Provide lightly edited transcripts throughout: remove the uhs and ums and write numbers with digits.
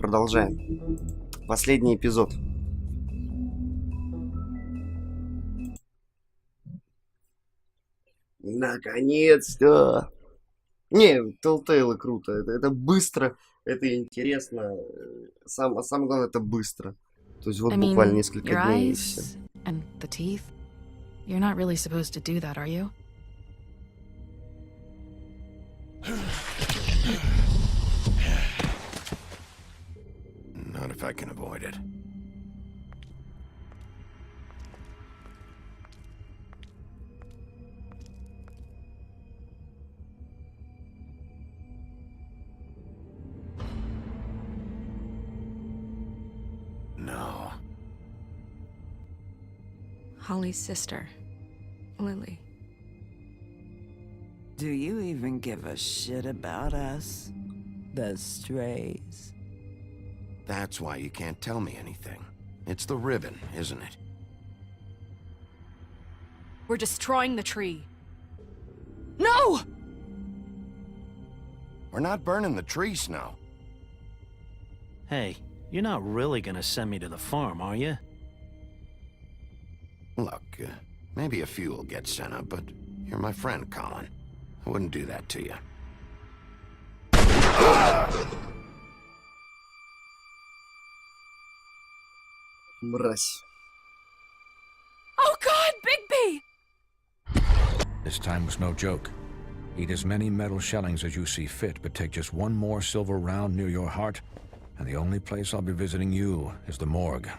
Продолжаем. Последний эпизод. Наконец-то! Не, Telltale круто. Это быстро, это интересно. Самое главное, это быстро. То есть вот буквально несколько дней и все. And the teeth? You're not really supposed to do that, are you? Not if I can avoid it. No. Holly's sister, Lily. Do you even give a shit about us? The strays? That's why you can't tell me anything. It's the ribbon, isn't it? We're destroying the tree. No! We're not burning the tree, Snow. Hey, you're not really gonna send me to the farm, are you? Look, maybe a few will get sent up, but you're my friend, Colin. I wouldn't do that to you. Мразь. Oh God, Bigby! This time was no joke. Eat as many metal shellings as you see fit, but take just one more silver round near your heart, and the only place I'll be visiting you is the morgue.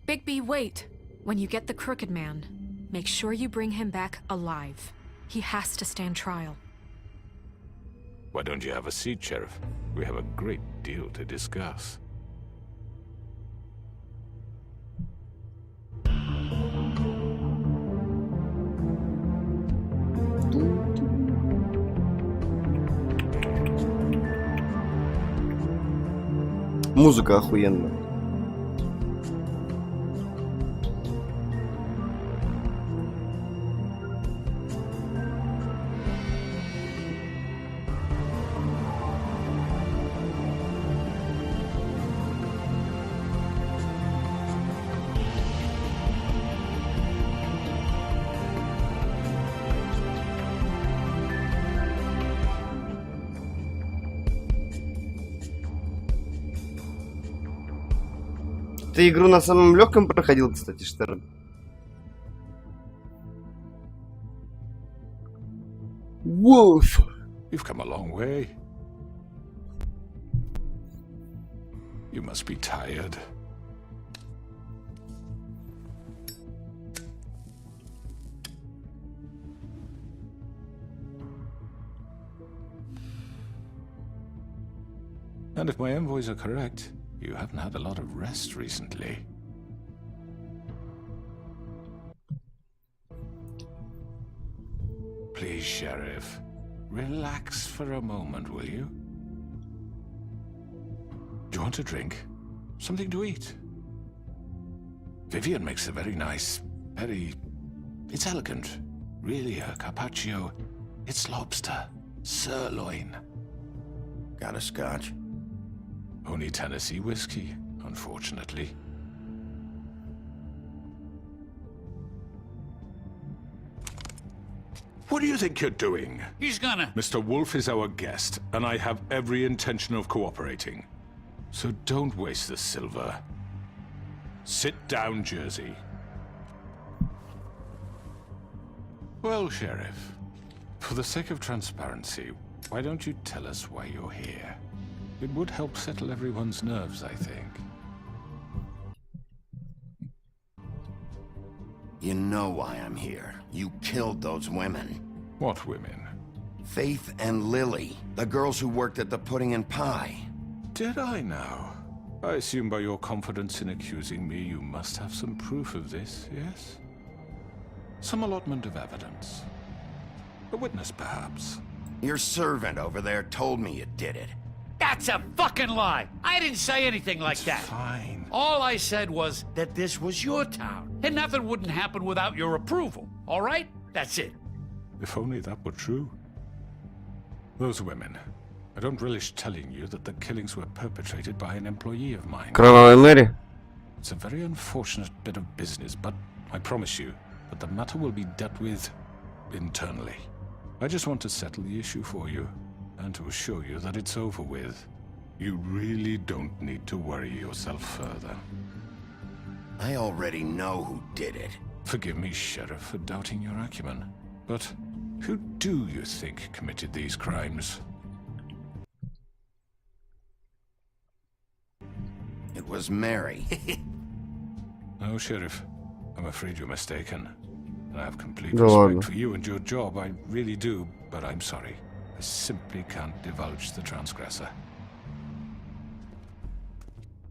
Bigby, wait. When you get the Crooked Man, make sure you bring him back alive. He has to stand trial. Why don't you have a seat, Sheriff? We have a great deal to discuss. Музыка охуенная. Ты игру на самом легком проходил, кстати, Штерн? Wolf! You've come a long way. You must be tired. And if my envoys are correct, you haven't had a lot of rest recently. Please, Sheriff, relax for a moment, will you? Do you want a drink? Something to eat? Vivian makes a very nice, it's elegant. Really a carpaccio. It's lobster, sirloin. Got a scotch? Only Tennessee whiskey, unfortunately. What do you think you're doing? He's gonna... Mr. Wolf is our guest, and I have every intention of cooperating. So don't waste the silver. Sit down, Jersey. Well, Sheriff, for the sake of transparency, why don't you tell us why you're here? It would help settle everyone's nerves, I think. You know why I'm here. You killed those women. What women? Faith and Lily, the girls who worked at the Pudding and Pie. Did I now? I assume by your confidence in accusing me, you must have some proof of this, yes? Some allotment of evidence. A witness, perhaps. Your servant over there told me you did it. That's a fucking lie! I didn't say anything like that. Fine. All I said was that this was your town, and nothing wouldn't happen without your approval, all right? That's it. If only that were true. Those women, I don't relish telling you that the killings were perpetrated by an employee of mine. Кровавая Мэри. It's a very unfortunate bit of business, but I promise you that the matter will be dealt with internally. I just want to settle the issue for you, and to assure you that it's over with. You really don't need to worry yourself further. I already know who did it. Forgive me, Sheriff, for doubting your acumen, but who do you think committed these crimes? It was Mary. No, Sheriff. I'm afraid you're mistaken. And I have complete Да ладно. respect for you and your job, I really do, but I'm sorry. I simply can't divulge the transgressor.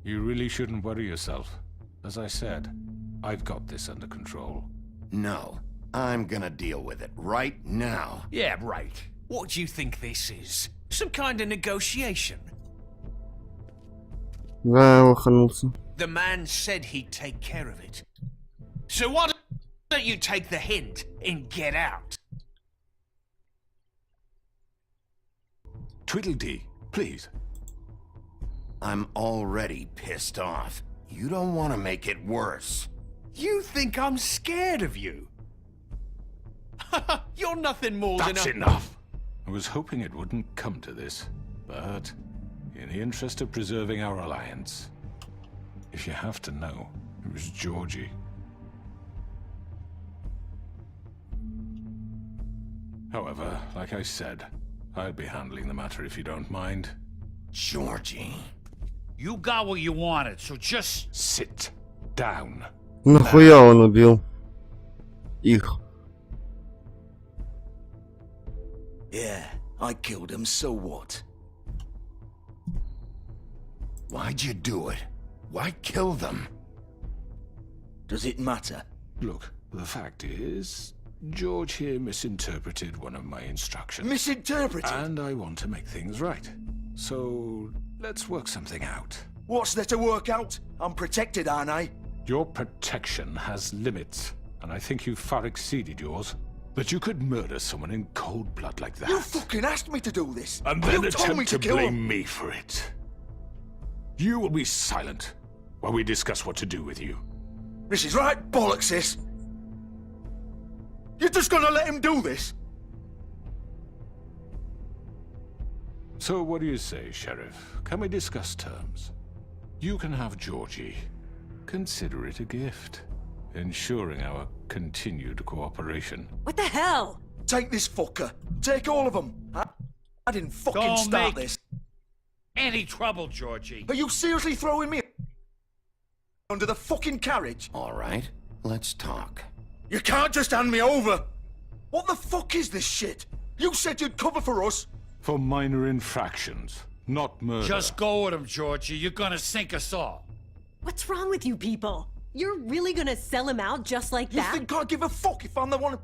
You really shouldn't worry yourself. As I said, I've got this under control. No, I'm gonna deal with it right now. Yeah, right. What do you think this is? Some kind of negotiation? Да, лоханулся. The man said he'd take care of it. So why don't you take the hint and get out? Tweedledee, please. I'm already pissed off. You don't want to make it worse. You think I'm scared of you? You're nothing more That's than a... enough! I was hoping it wouldn't come to this, but in the interest of preserving our alliance, if you have to know, it was Georgie. However, like I said, I'll be handling the matter if you don't mind. Georgie. You got what you wanted, so just... Sit down. Нахуя он убил их? Yeah, I killed him, so what? Why'd you do it? Why kill them? Does it matter? Look, the fact is, George here misinterpreted one of my instructions. Misinterpreted? And I want to make things right. So, let's work something out. What's there to work out? I'm protected, aren't I? Your protection has limits, and I think you've far exceeded yours. That you could murder someone in cold blood like that. You fucking asked me to do this! And then you told me attempt to to kill blame him! me for it. You will be silent while we discuss what to do with you. This is right bollocks, this! You're just gonna let him do this? So what do you say, Sheriff? Can we discuss terms? You can have Georgie. Consider it a gift, ensuring our continued cooperation. What the hell? Take this fucker. Take all of them. I didn't fucking Don't start make- this. Any trouble, Georgie? Are you seriously throwing me under the fucking carriage? All right, let's talk. You can't just hand me over! What the fuck is this shit? You said you'd cover for us! For minor infractions, not murder. Just go with him, Georgie. You're gonna sink us all. What's wrong with you people? You're really gonna sell him out just like You that? think I give a fuck if I'm the one...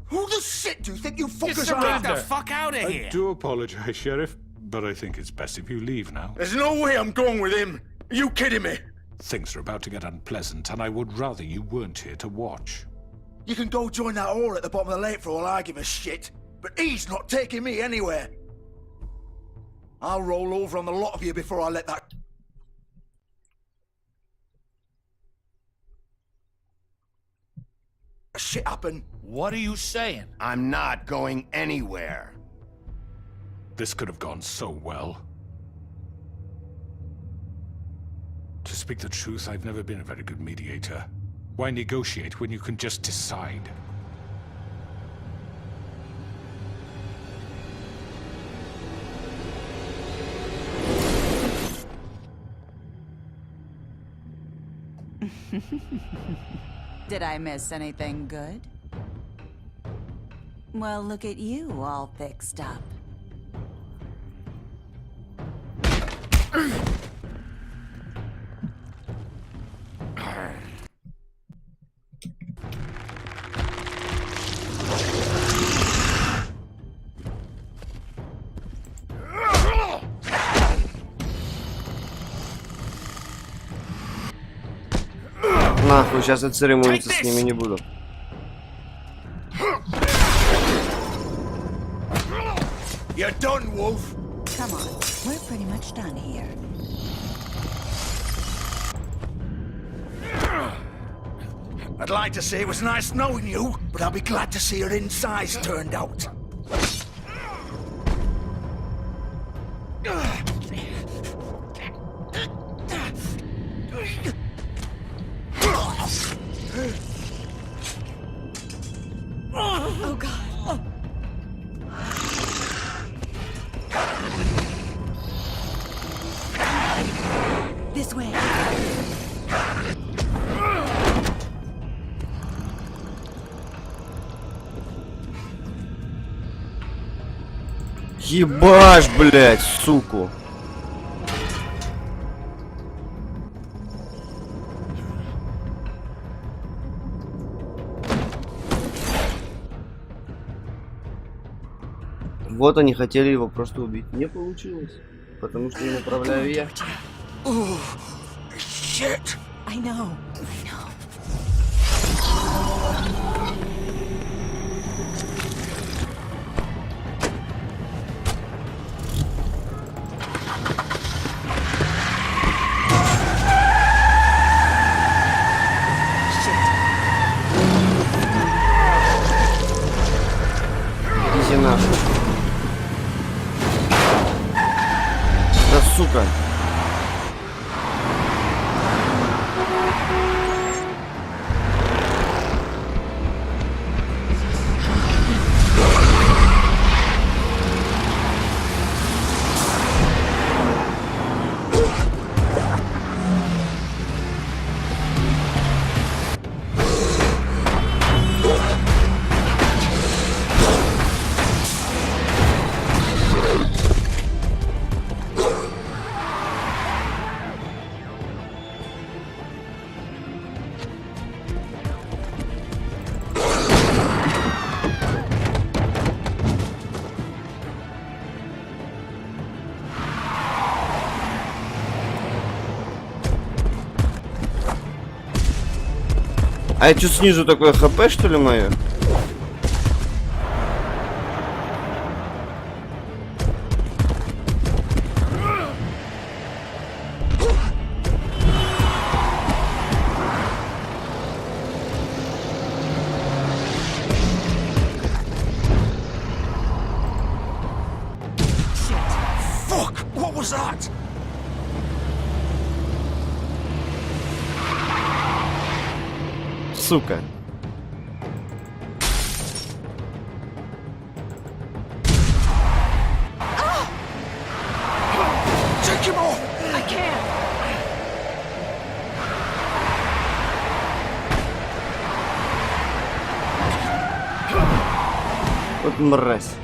Who the shit do you think you fuckers are? surrender. After? The fuck out of I do apologize, Sheriff, but I think it's best if you leave now. There's no way I'm going with him. Are you kidding me? Things are about to get unpleasant, and I would rather you weren't here to watch. You can go join that whore at the bottom of the lake for all I give a shit. But he's not taking me anywhere. I'll roll over on the lot of you before I let that... shit happen. What are you saying? I'm not going anywhere. This could have gone so well. To speak the truth, I've never been a very good mediator. Why negotiate when you can just decide? Did I miss anything good? Well, look at you, all fixed up. Нахуй, сейчас я церемониться с ними не буду. You're done, Wolf. Come on, we're pretty much done here. I'd like to say it was nice knowing you, but I'll be glad to see your insides turned out. Oh, God. This way. Ебашь, блядь, суку. Вот они хотели его просто убить. Не получилось. Потому что не направляю я. Oh, shit! I know. Иди нахуй. Да сука. А я чуть снизу такое хп, что ли, мое? Fuck! What was that? Сука. Take him off! I can't. Вот мразь.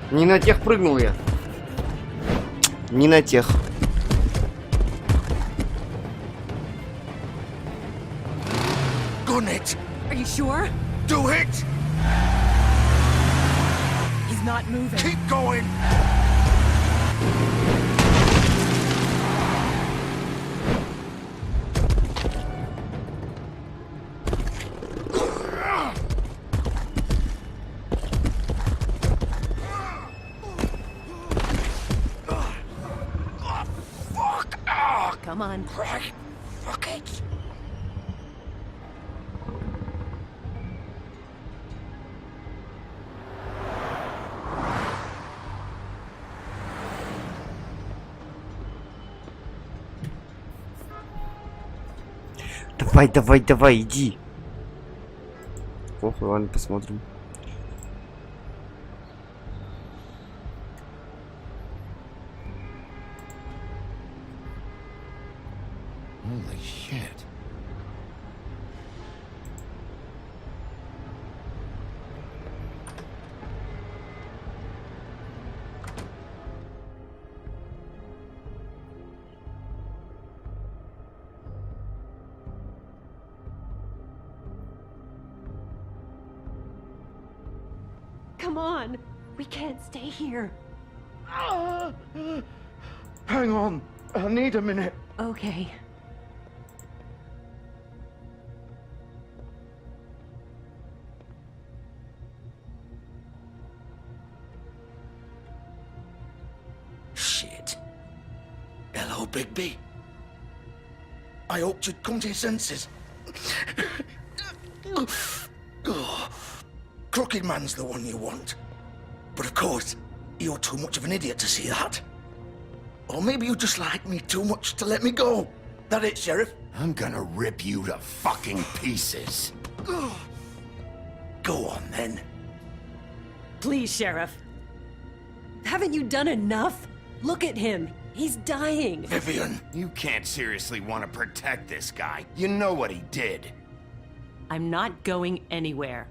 Не на тех прыгнул я. Не на тех. Gun it! Are you sure? Do it! He's not moving. Keep going! Fuck! Come on. Right. Fuck it! Давай, давай, давай, иди. Похуй, ладно, посмотрим. Holy shit. Come on. We can't stay here. Hang on. I need a minute. Okay. Bigby. I hoped you'd come to your senses. Oh, Crooked Man's the one you want. But of course, you're too much of an idiot to see that. Or maybe you just like me too much to let me go. That it, Sheriff? I'm gonna rip you to fucking pieces. Go on, then. Please, Sheriff. Haven't you done enough? Look at him. He's dying. Vivian. You can't seriously want to protect this guy. You know what he did. I'm not going anywhere.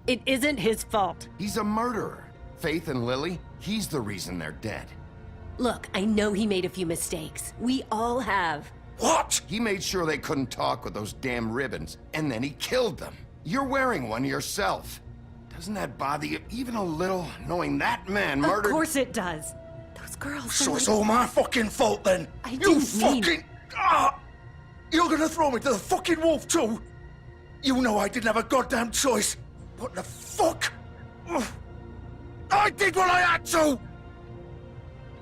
It isn't his fault. He's a murderer. Faith and Lily, he's the reason they're dead. Look, I know he made a few mistakes. We all have. What? He made sure they couldn't talk with those damn ribbons, and then he killed them. You're wearing one yourself. Doesn't that bother you even a little, knowing that man murdered— Of course it does. Those girls— So it's all my fucking fault, then? I You didn't mean— fucking... You're gonna throw me to the fucking wolf, too? You know I didn't have a goddamn choice. What the fuck? I did what I had to!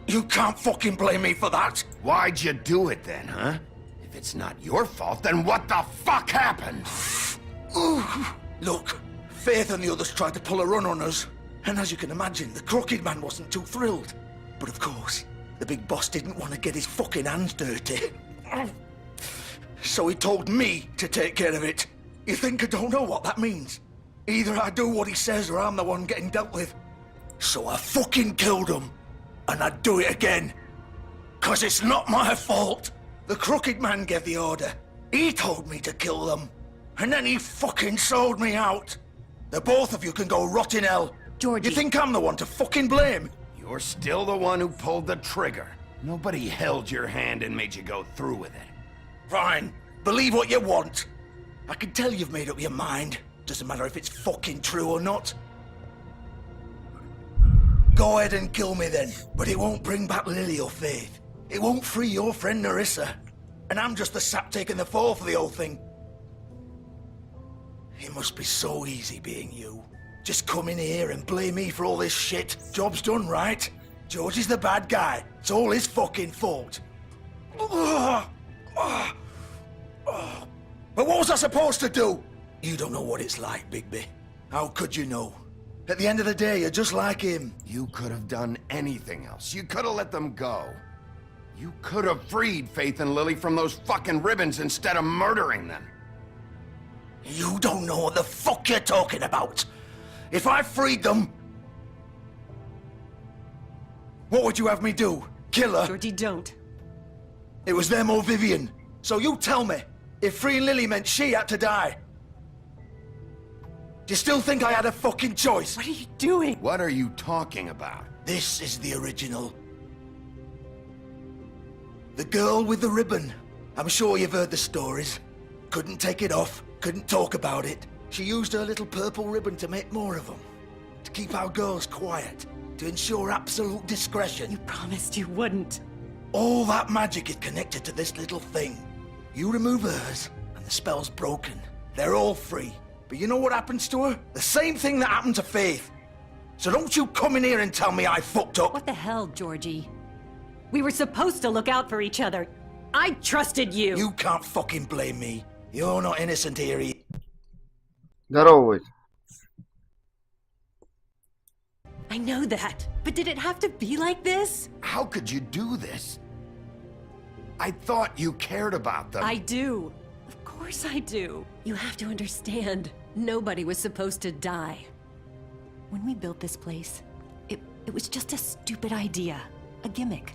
You can't fucking blame me for that. Why'd you do it then, huh? If it's not your fault, then what the fuck happened? Look, Faith and the others tried to pull a run on us. And as you can imagine, the Crooked Man wasn't too thrilled. But of course, the big boss didn't want to get his fucking hands dirty. So he told me to take care of it. You think I don't know what that means? Either I do what he says or I'm the one getting dealt with. So I fucking killed him. And I'd do it again. 'Cause it's not my fault. The Crooked Man gave the order. He told me to kill them. And then he fucking sold me out. The both of you can go rot in hell. Georgie. You think I'm the one to fucking blame? You're still the one who pulled the trigger. Nobody held your hand and made you go through with it. Fine. Believe what you want. I can tell you've made up your mind. Doesn't matter if it's fucking true or not. Go ahead and kill me then. But it won't bring back Lily or Faith. It won't free your friend Narissa. And I'm just the sap taking the fall for the whole thing. It must be so easy being you. Just come in here and blame me for all this shit. Job's done, right? George is the bad guy. It's all his fucking fault. But what was I supposed to do? You don't know what it's like, Bigby. How could you know? At the end of the day, you're just like him. You could have done anything else. You could have let them go. You could have freed Faith and Lily from those fucking ribbons instead of murdering them. You don't know what the fuck you're talking about. If I freed them, what would you have me do? Kill her? Georgie, don't. It was them or Vivian. So you tell me, if freeing Lily meant she had to die, do you still think I had a fucking choice? What are you doing? What are you talking about? This is the original. The girl with the ribbon. I'm sure you've heard the stories. Couldn't take it off, couldn't talk about it. She used her little purple ribbon to make more of them. To keep our girls quiet. To ensure absolute discretion. You promised you wouldn't. All that magic is connected to this little thing. You remove hers, and the spell's broken. They're all free. But you know what happens to her? The same thing that happened to Faith. So don't you come in here and tell me I fucked up. What the hell, Georgie? We were supposed to look out for each other. I trusted you. You can't fucking blame me. You're not innocent here. Здорово. I know that, but did it have to be like this? How could you do this? I thought you cared about them. I do. Of course I do. You have to understand, nobody was supposed to die. When we built this place, it was just a stupid idea. A gimmick.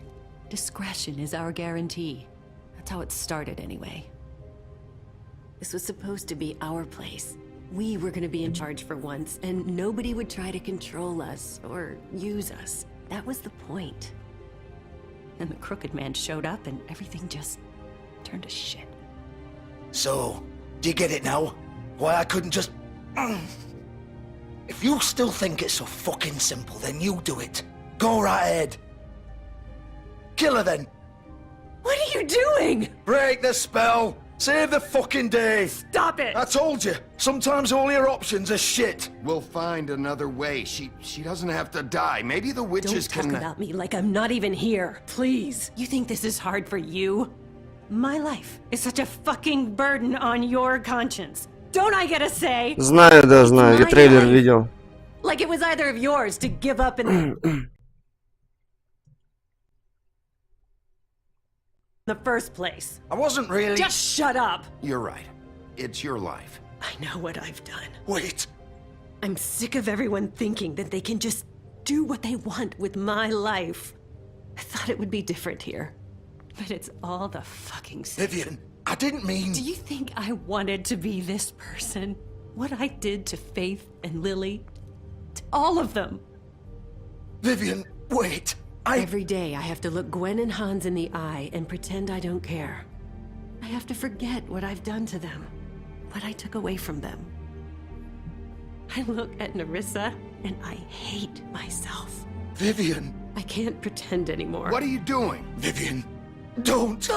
Discretion is our guarantee. That's how it started anyway. This was supposed to be our place. We were gonna be in charge for once, and nobody would try to control us or use us. That was the point. And the Crooked Man showed up and everything just turned to shit. So, do you get it now? Why I couldn't just... If you still think it's so fucking simple, then you do it. Go right ahead. Kill her then. What are you doing? Break the spell. Save the fucking day! Stop it! I told you, sometimes all your options are shit. We'll find another way. She doesn't have to die. Maybe the witches Don't talk can... about me like I'm not even here. Please. You think this is hard for you? My life is such a fucking burden on your conscience. Don't I get a say? Знаю, да, знаю. Я трейлер видел. Like it was either of yours to give up in the first place. I wasn't really... Just shut up. You're right. It's your life. I know what I've done. Wait. I'm sick of everyone thinking that they can just do what they want with my life. I thought it would be different here. But it's all the fucking same. Vivian, I didn't mean... Do you think I wanted to be this person? What I did to Faith and Lily? To all of them. Vivian, wait. Every day I have to look Gwen and Hans in the eye and pretend I don't care. I have to forget what I've done to them. What I took away from them. I look at Nerissa and I hate myself. Vivian. I can't pretend anymore. What are you doing? Vivian, don't.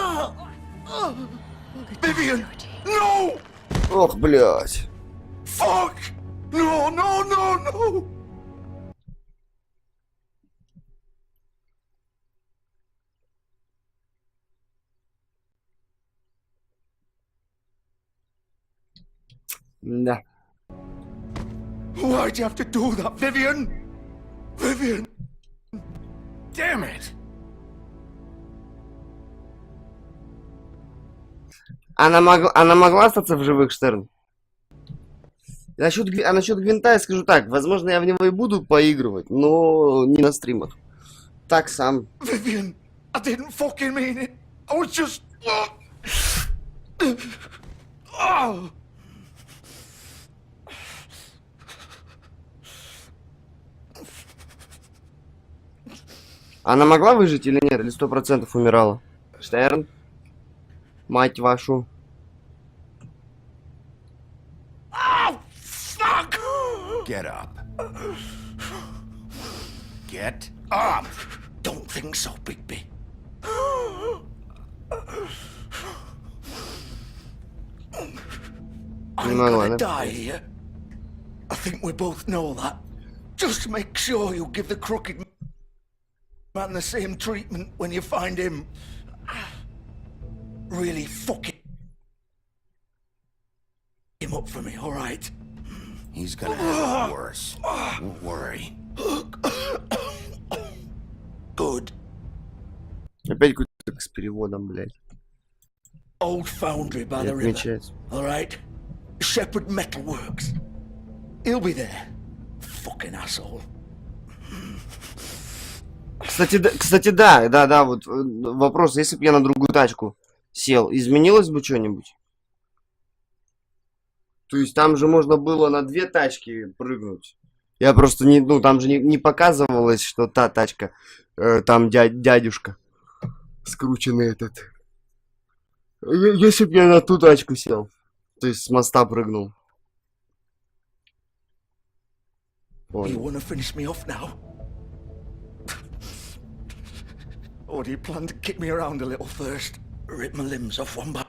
Vivian, no! Ох, блядь. Fuck! No, no, no, no! Да. Why'd you have to do that, Vivian? Vivian! Damn it! Она могла остаться в живых, Штерн? Насчет Гвинта я скажу так. Возможно, я в него и буду поигрывать, но не на стримах. Так сам. Vivian, I didn't fucking mean it. I was just... Oh. Она могла выжить или нет? Или 100% умирала? Штерн? Мать вашу. Oh, fuck! Get up. Get up! Don't think so, Bigby. I'm gonna die here. I think we both know that. Just make sure you give the crooked man the same treatment when you find him. Really fucking him up for me, alright? He's gonna have it worse. Don't worry. Good. Опять какой-то с переводом, блядь. Old foundry by the river. Alright? Shepherd Metalworks. He'll be there. Fucking asshole. Кстати, да, вот вопрос, если бы я на другую тачку сел, изменилось бы что-нибудь? То есть там же можно было на две тачки прыгнуть. Я просто не, ну там же не показывалось, что та тачка, там дядюшка скрученный этот. Если бы я на ту тачку сел, то есть с моста прыгнул. You wanna finish me off now? Or do you plan to kick me around a little first? Rip my limbs off one by...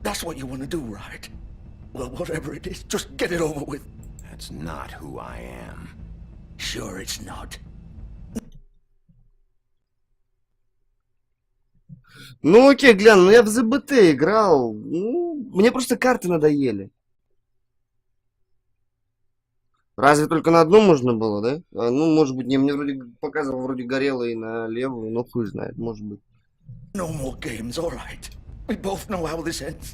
That's what you want to do, right? Well, whatever it is, just get it over with. That's not who I am. Sure it's not. Ну окей, Глян, ну я в ЗБТ играл. Ну, мне просто карты надоели. Разве только на одну можно было, да? Ну, может быть, не, мне вроде показывал, вроде горело и на левую, но хуй знает, может быть. No more games, all right. We both know how this ends.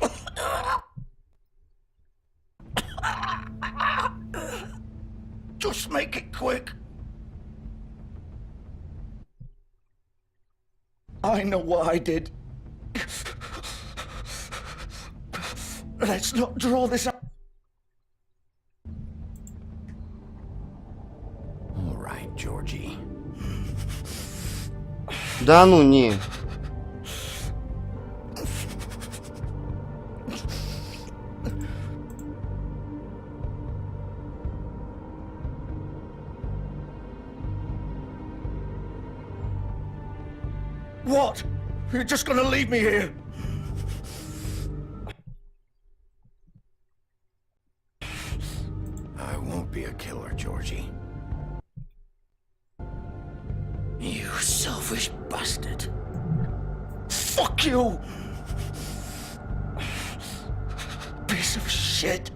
Just make it quick. I know what I did. Let's not draw this out. All right, Georgie. Да ну не. What? You're just gonna leave me here. I won't be a killer, Georgie. You selfish bastard. Fuck you! Piece of shit.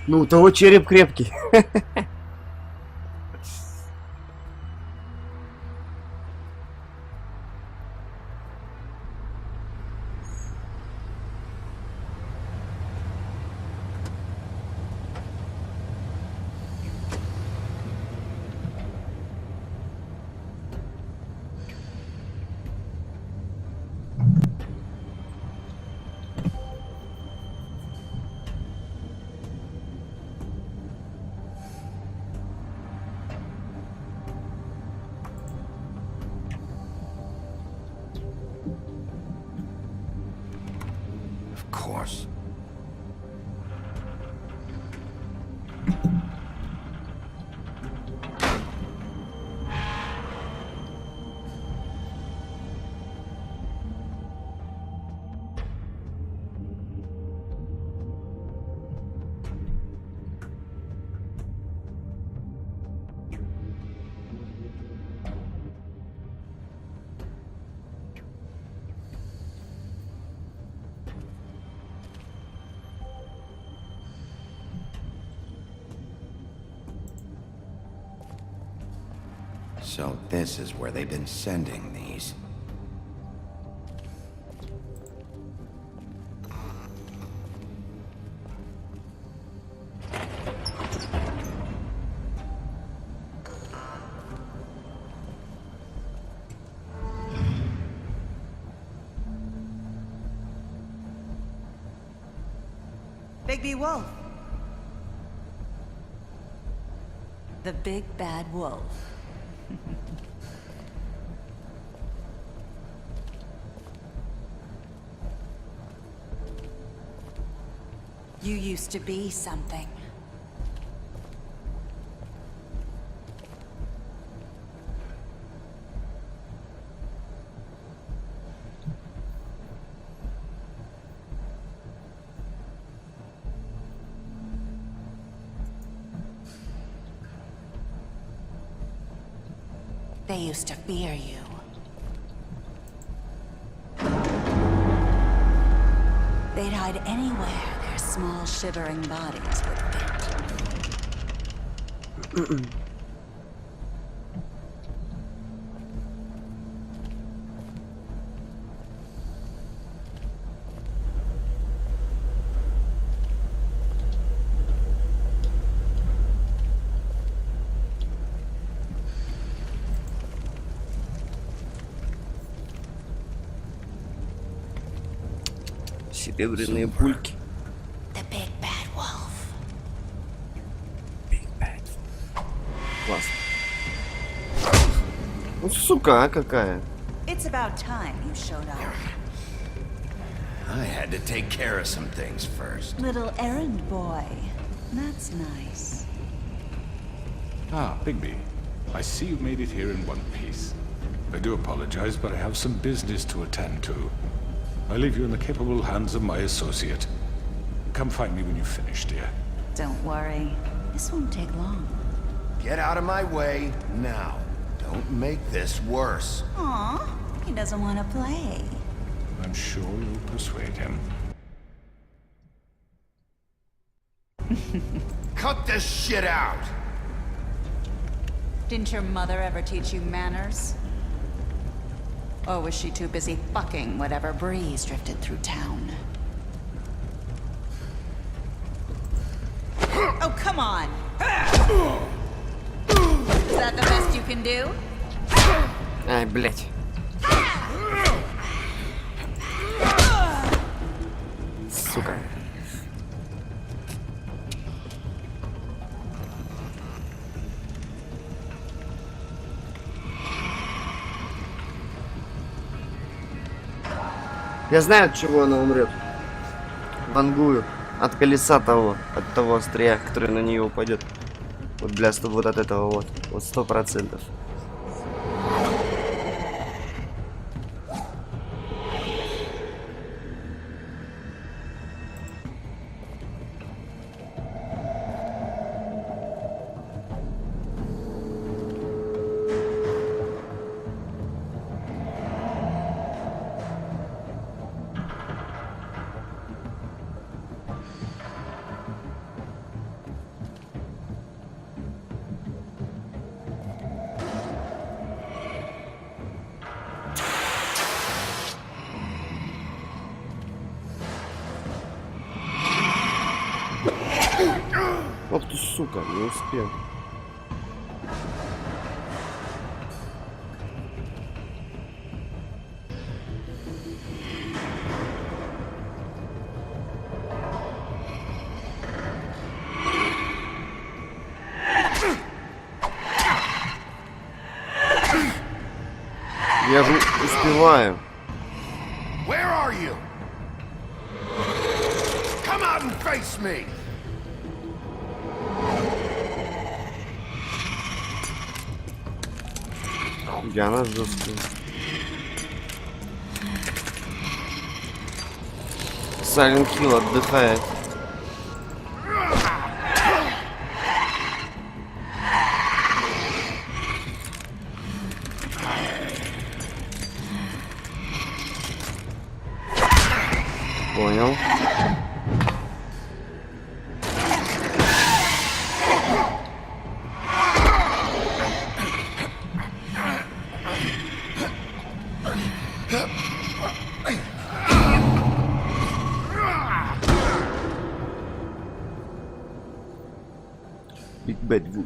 Ну, у того череп крепкий. Of course. So this is where they've been sending these. Bigby Wolf. The big bad wolf. You used to be something. They used to fear you. They'd hide anywhere their small, shivering bodies would fit. Серебряные пульки. The big bad wolf. Классно. Ну, сука, а какая? It's about time you showed up. I had to take care of some things first. Little errand boy. That's nice. Ah, Bigby. I see you made it here in one piece. I do apologize, but I have some business to attend to. I leave you in the capable hands of my associate. Come find me when you've finished, dear. Don't worry. This won't take long. Get out of my way now. Don't make this worse. Aw, he doesn't want to play. I'm sure you'll persuade him. Cut this shit out! Didn't your mother ever teach you manners? Or was she too busy fucking whatever breeze drifted through town? Oh, come on! Is that the best you can do? Ай, блядь. Сука. Я знаю, от чего она умрет. Вангую. От колеса того. От того острия, который на нее упадет. Вот для вот от этого вот. Вот 100%. Ох ты, сука, не успел. Я же успеваю. Where are you? Come out and face me. Я нас жесткий. Silent Hill отдыхает. Понял. Big Bad Wolf.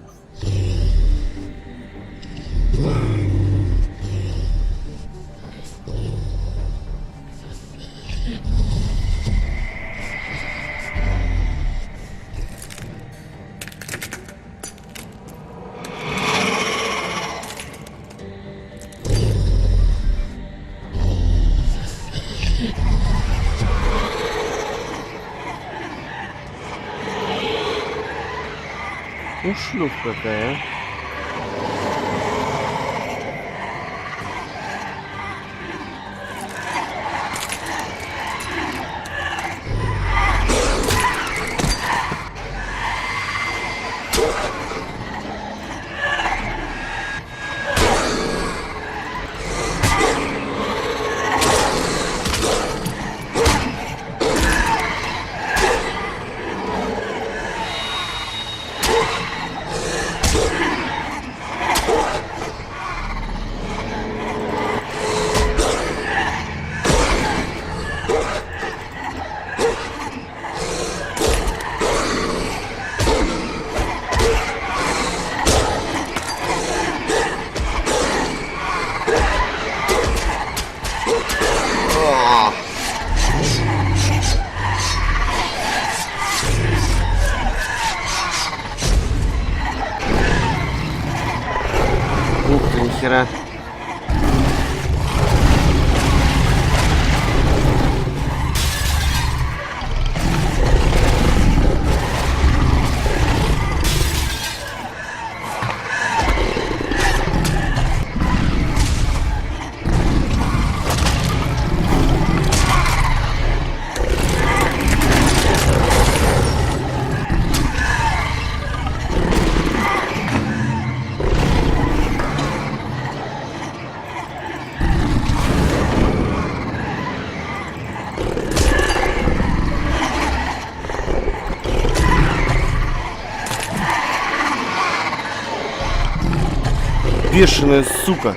Ну, шлюх какая. Ух ты, нихера. Бешеная сука.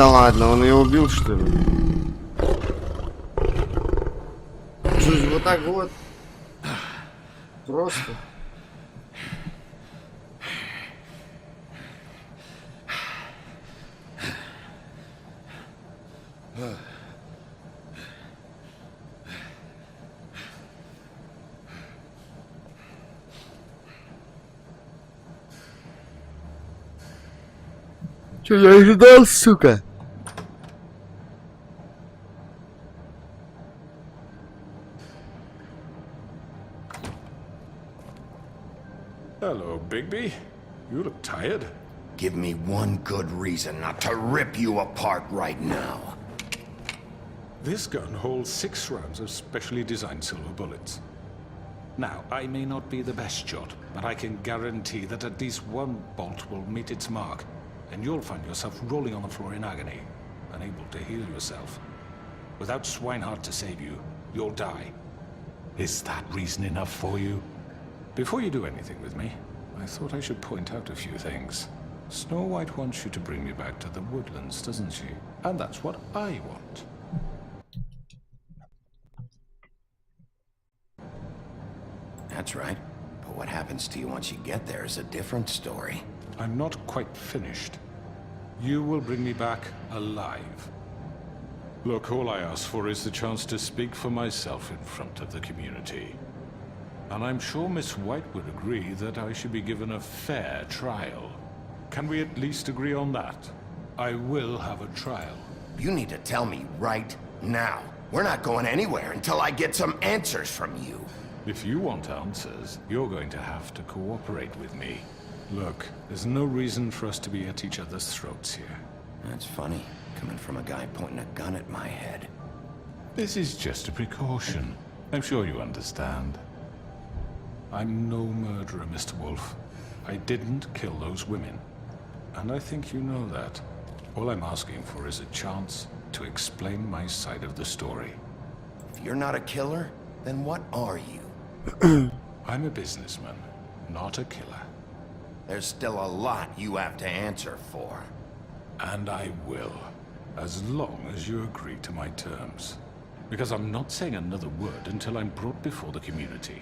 Да ладно, он ее убил, что ли? Чуть вот так вот. Просто. Че я ожидал, сука? Hello, Bigby. You look tired. Give me one good reason not to rip you apart right now. This gun holds 6 rounds of specially designed silver bullets. Now, I may not be the best shot, but I can guarantee that at least one bolt will meet its mark, and you'll find yourself rolling on the floor in agony, unable to heal yourself. Without Swinehart to save you, you'll die. Is that reason enough for you? Before you do anything with me, I thought I should point out a few things. Snow White wants you to bring me back to the woodlands, doesn't she? And that's what I want. That's right. But what happens to you once you get there is a different story. I'm not quite finished. You will bring me back alive. Look, all I ask for is the chance to speak for myself in front of the community. And I'm sure Miss White would agree that I should be given a fair trial. Can we at least agree on that? I will have a trial. You need to tell me right now. We're not going anywhere until I get some answers from you. If you want answers, you're going to have to cooperate with me. Look, there's no reason for us to be at each other's throats here. That's funny, coming from a guy pointing a gun at my head. This is just a precaution. I'm sure you understand. I'm no murderer, Mr. Wolf. I didn't kill those women. And I think you know that. All I'm asking for is a chance to explain my side of the story. If you're not a killer, then what are you? I'm a businessman, not a killer. There's still a lot you have to answer for. And I will, as long as you agree to my terms. Because I'm not saying another word until I'm brought before the community.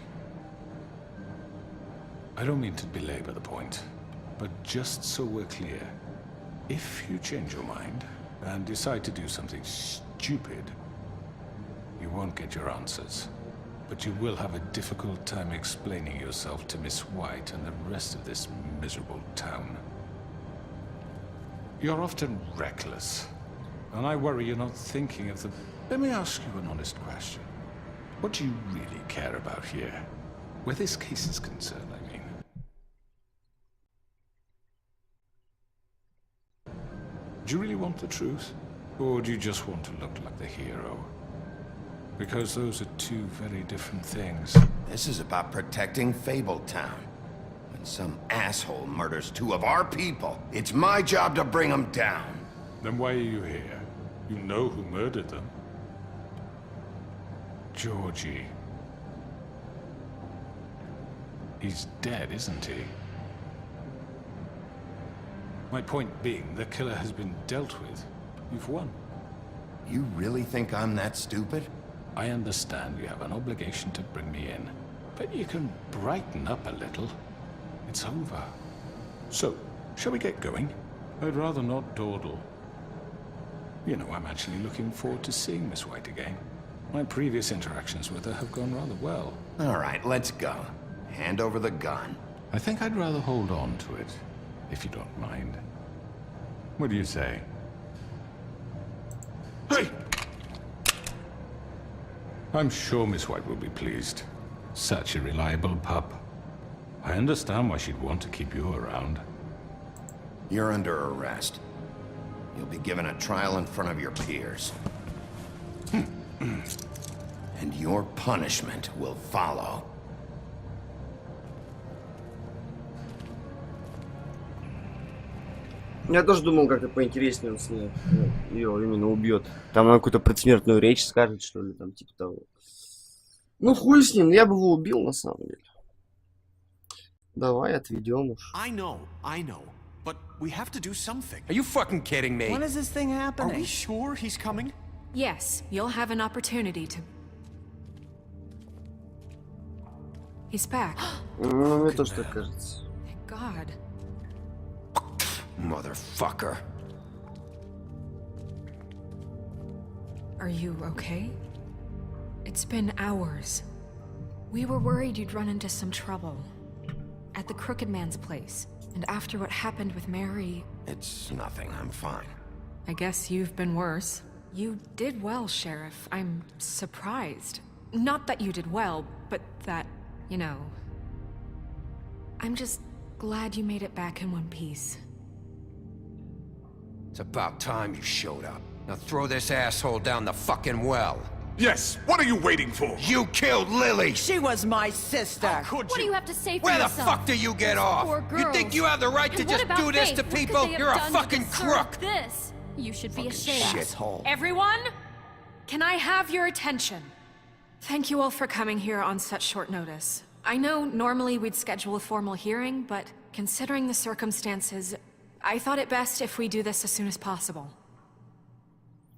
I don't mean to belabor the point, but just so we're clear, if you change your mind and decide to do something stupid, you won't get your answers. But you will have a difficult time explaining yourself to Miss White and the rest of this miserable town. You're often reckless, and I worry you're not thinking of the... Let me ask you an honest question. What do you really care about here? Where this case is concerned, I mean. Do you really want the truth? Or do you just want to look like the hero? Because those are two very different things. This is about protecting Fabletown. When some asshole murders 2 of our people, it's my job to bring them down. Then why are you here? You know who murdered them. Georgie. He's dead, isn't he? My point being, the killer has been dealt with. You've won. You really think I'm that stupid? I understand you have an obligation to bring me in, but you can brighten up a little. It's over. So, shall we get going? I'd rather not dawdle. You know, I'm actually looking forward to seeing Miss White again. My previous interactions with her have gone rather well. All right, let's go. Hand over the gun. I think I'd rather hold on to it, if you don't mind. What do you say? Hey! I'm sure Miss White will be pleased. Such a reliable pup. I understand why she'd want to keep you around. You're under arrest. You'll be given a trial in front of your peers. And your punishment will follow. Я тоже думал, как-то поинтереснее он с ней ее именно убьет. Там она какую-то предсмертную речь скажет, что ли, там типа того. Ну хуй с ним, я бы его убил на самом деле. Давай отведем уж. I know, But we have to do something. Are you fucking kidding me? When is this thing Are happening? we sure he's coming? Yes, you'll have an opportunity to... He's back. Ну, мне тоже так кажется. Thank God. Motherfucker. Are you okay? It's been hours. We were worried you'd run into some trouble. At the Crooked Man's place. And after what happened with Mary... It's nothing, I'm fine. I guess you've been worse. You did well, Sheriff. I'm surprised. Not that you did well, but that, you know... I'm just glad you made it back in one piece. It's about time you showed up. Now throw this asshole down the fucking well. Yes, what are you waiting for? You killed Lily! She was my sister. How could What do you? you have to say for Where the yourself? fuck do you get off? Poor You think girls. you have the right to And what just about do this Faith? to What could people? they have You're a done to fucking deserve crook! This. You should be ashamed. Shithole. Everyone, can I have your attention? Thank you all for coming here on such short notice. I know normally we'd schedule a formal hearing, but considering the circumstances, I thought it best if we do this as soon as possible.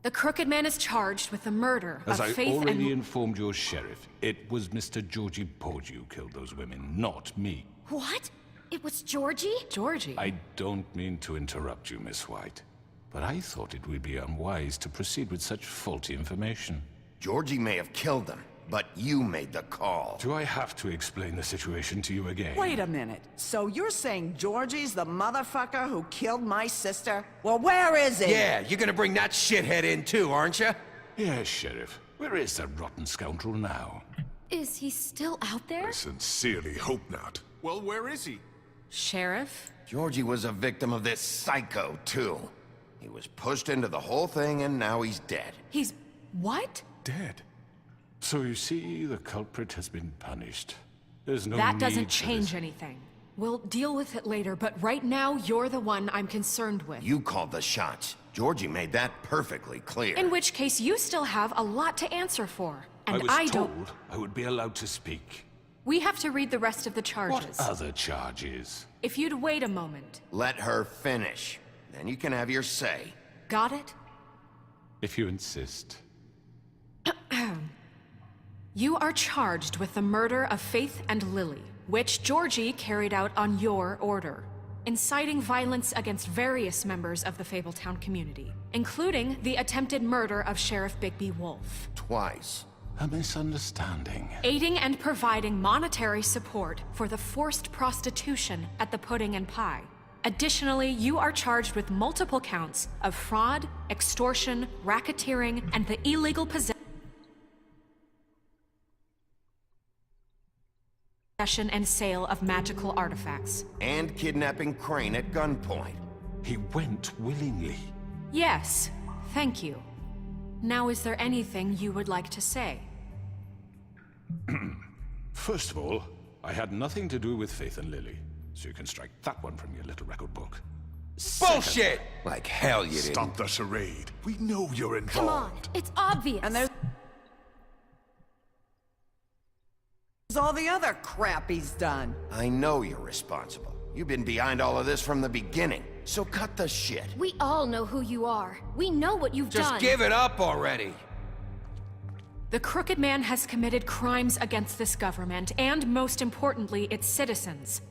The Crooked Man is charged with the murder As of I Faith already and... informed your sheriff, it was Mr. Georgie Porgy who killed those women, not me. What? It was Georgie? Georgie? I don't mean to interrupt you, Miss White, but I thought it would be unwise to proceed with such faulty information. Georgie may have killed them, but you made the call. Do I have to explain the situation to you again? Wait a minute. So you're saying Georgie's the motherfucker who killed my sister? Well, where is he? Yeah, you're gonna bring that shithead in too, aren't you? Yes, Sheriff. Where is that rotten scoundrel now? Is he still out there? I sincerely hope not. Well, where is he? Sheriff? Georgie was a victim of this psycho, too. He was pushed into the whole thing, and now he's dead. He's... what? Dead. So you see, the culprit has been punished. There's no That need doesn't for change this. anything. We'll deal with it later, but right now, you're the one I'm concerned with. You called the shots. Georgie made that perfectly clear. In which case, you still have a lot to answer for. And I was don't... told I would be allowed to speak. We have to read the rest of the charges. What other charges? If you'd wait a moment. Let her finish. Then you can have your say. Got it? If you insist. You are charged with the murder of Faith and Lily, which Georgie carried out on your order, inciting violence against various members of the Fabletown community, including the attempted murder of Sheriff Bigby Wolf. Twice. A misunderstanding. Aiding and providing monetary support for the forced prostitution at the Pudding and Pie. Additionally, you are charged with multiple counts of fraud, extortion, racketeering, and the illegal possession and sale of magical artifacts. And kidnapping Crane at gunpoint. He went willingly. Yes, thank you. Now, is there anything you would like to say? First of all, I had nothing to do with Faith and Lily, so you can strike that one from your little record book. Bullshit! Like hell you didn't. Stop the charade. We know you're involved. Come on, it's obvious. And there's all the other crap he's done. I know you're responsible. You've been behind all of this from the beginning, so cut the shit. We all know who you are. We know what you've done. Just give it up already. The Crooked Man has committed crimes against this government, and most importantly, its citizens.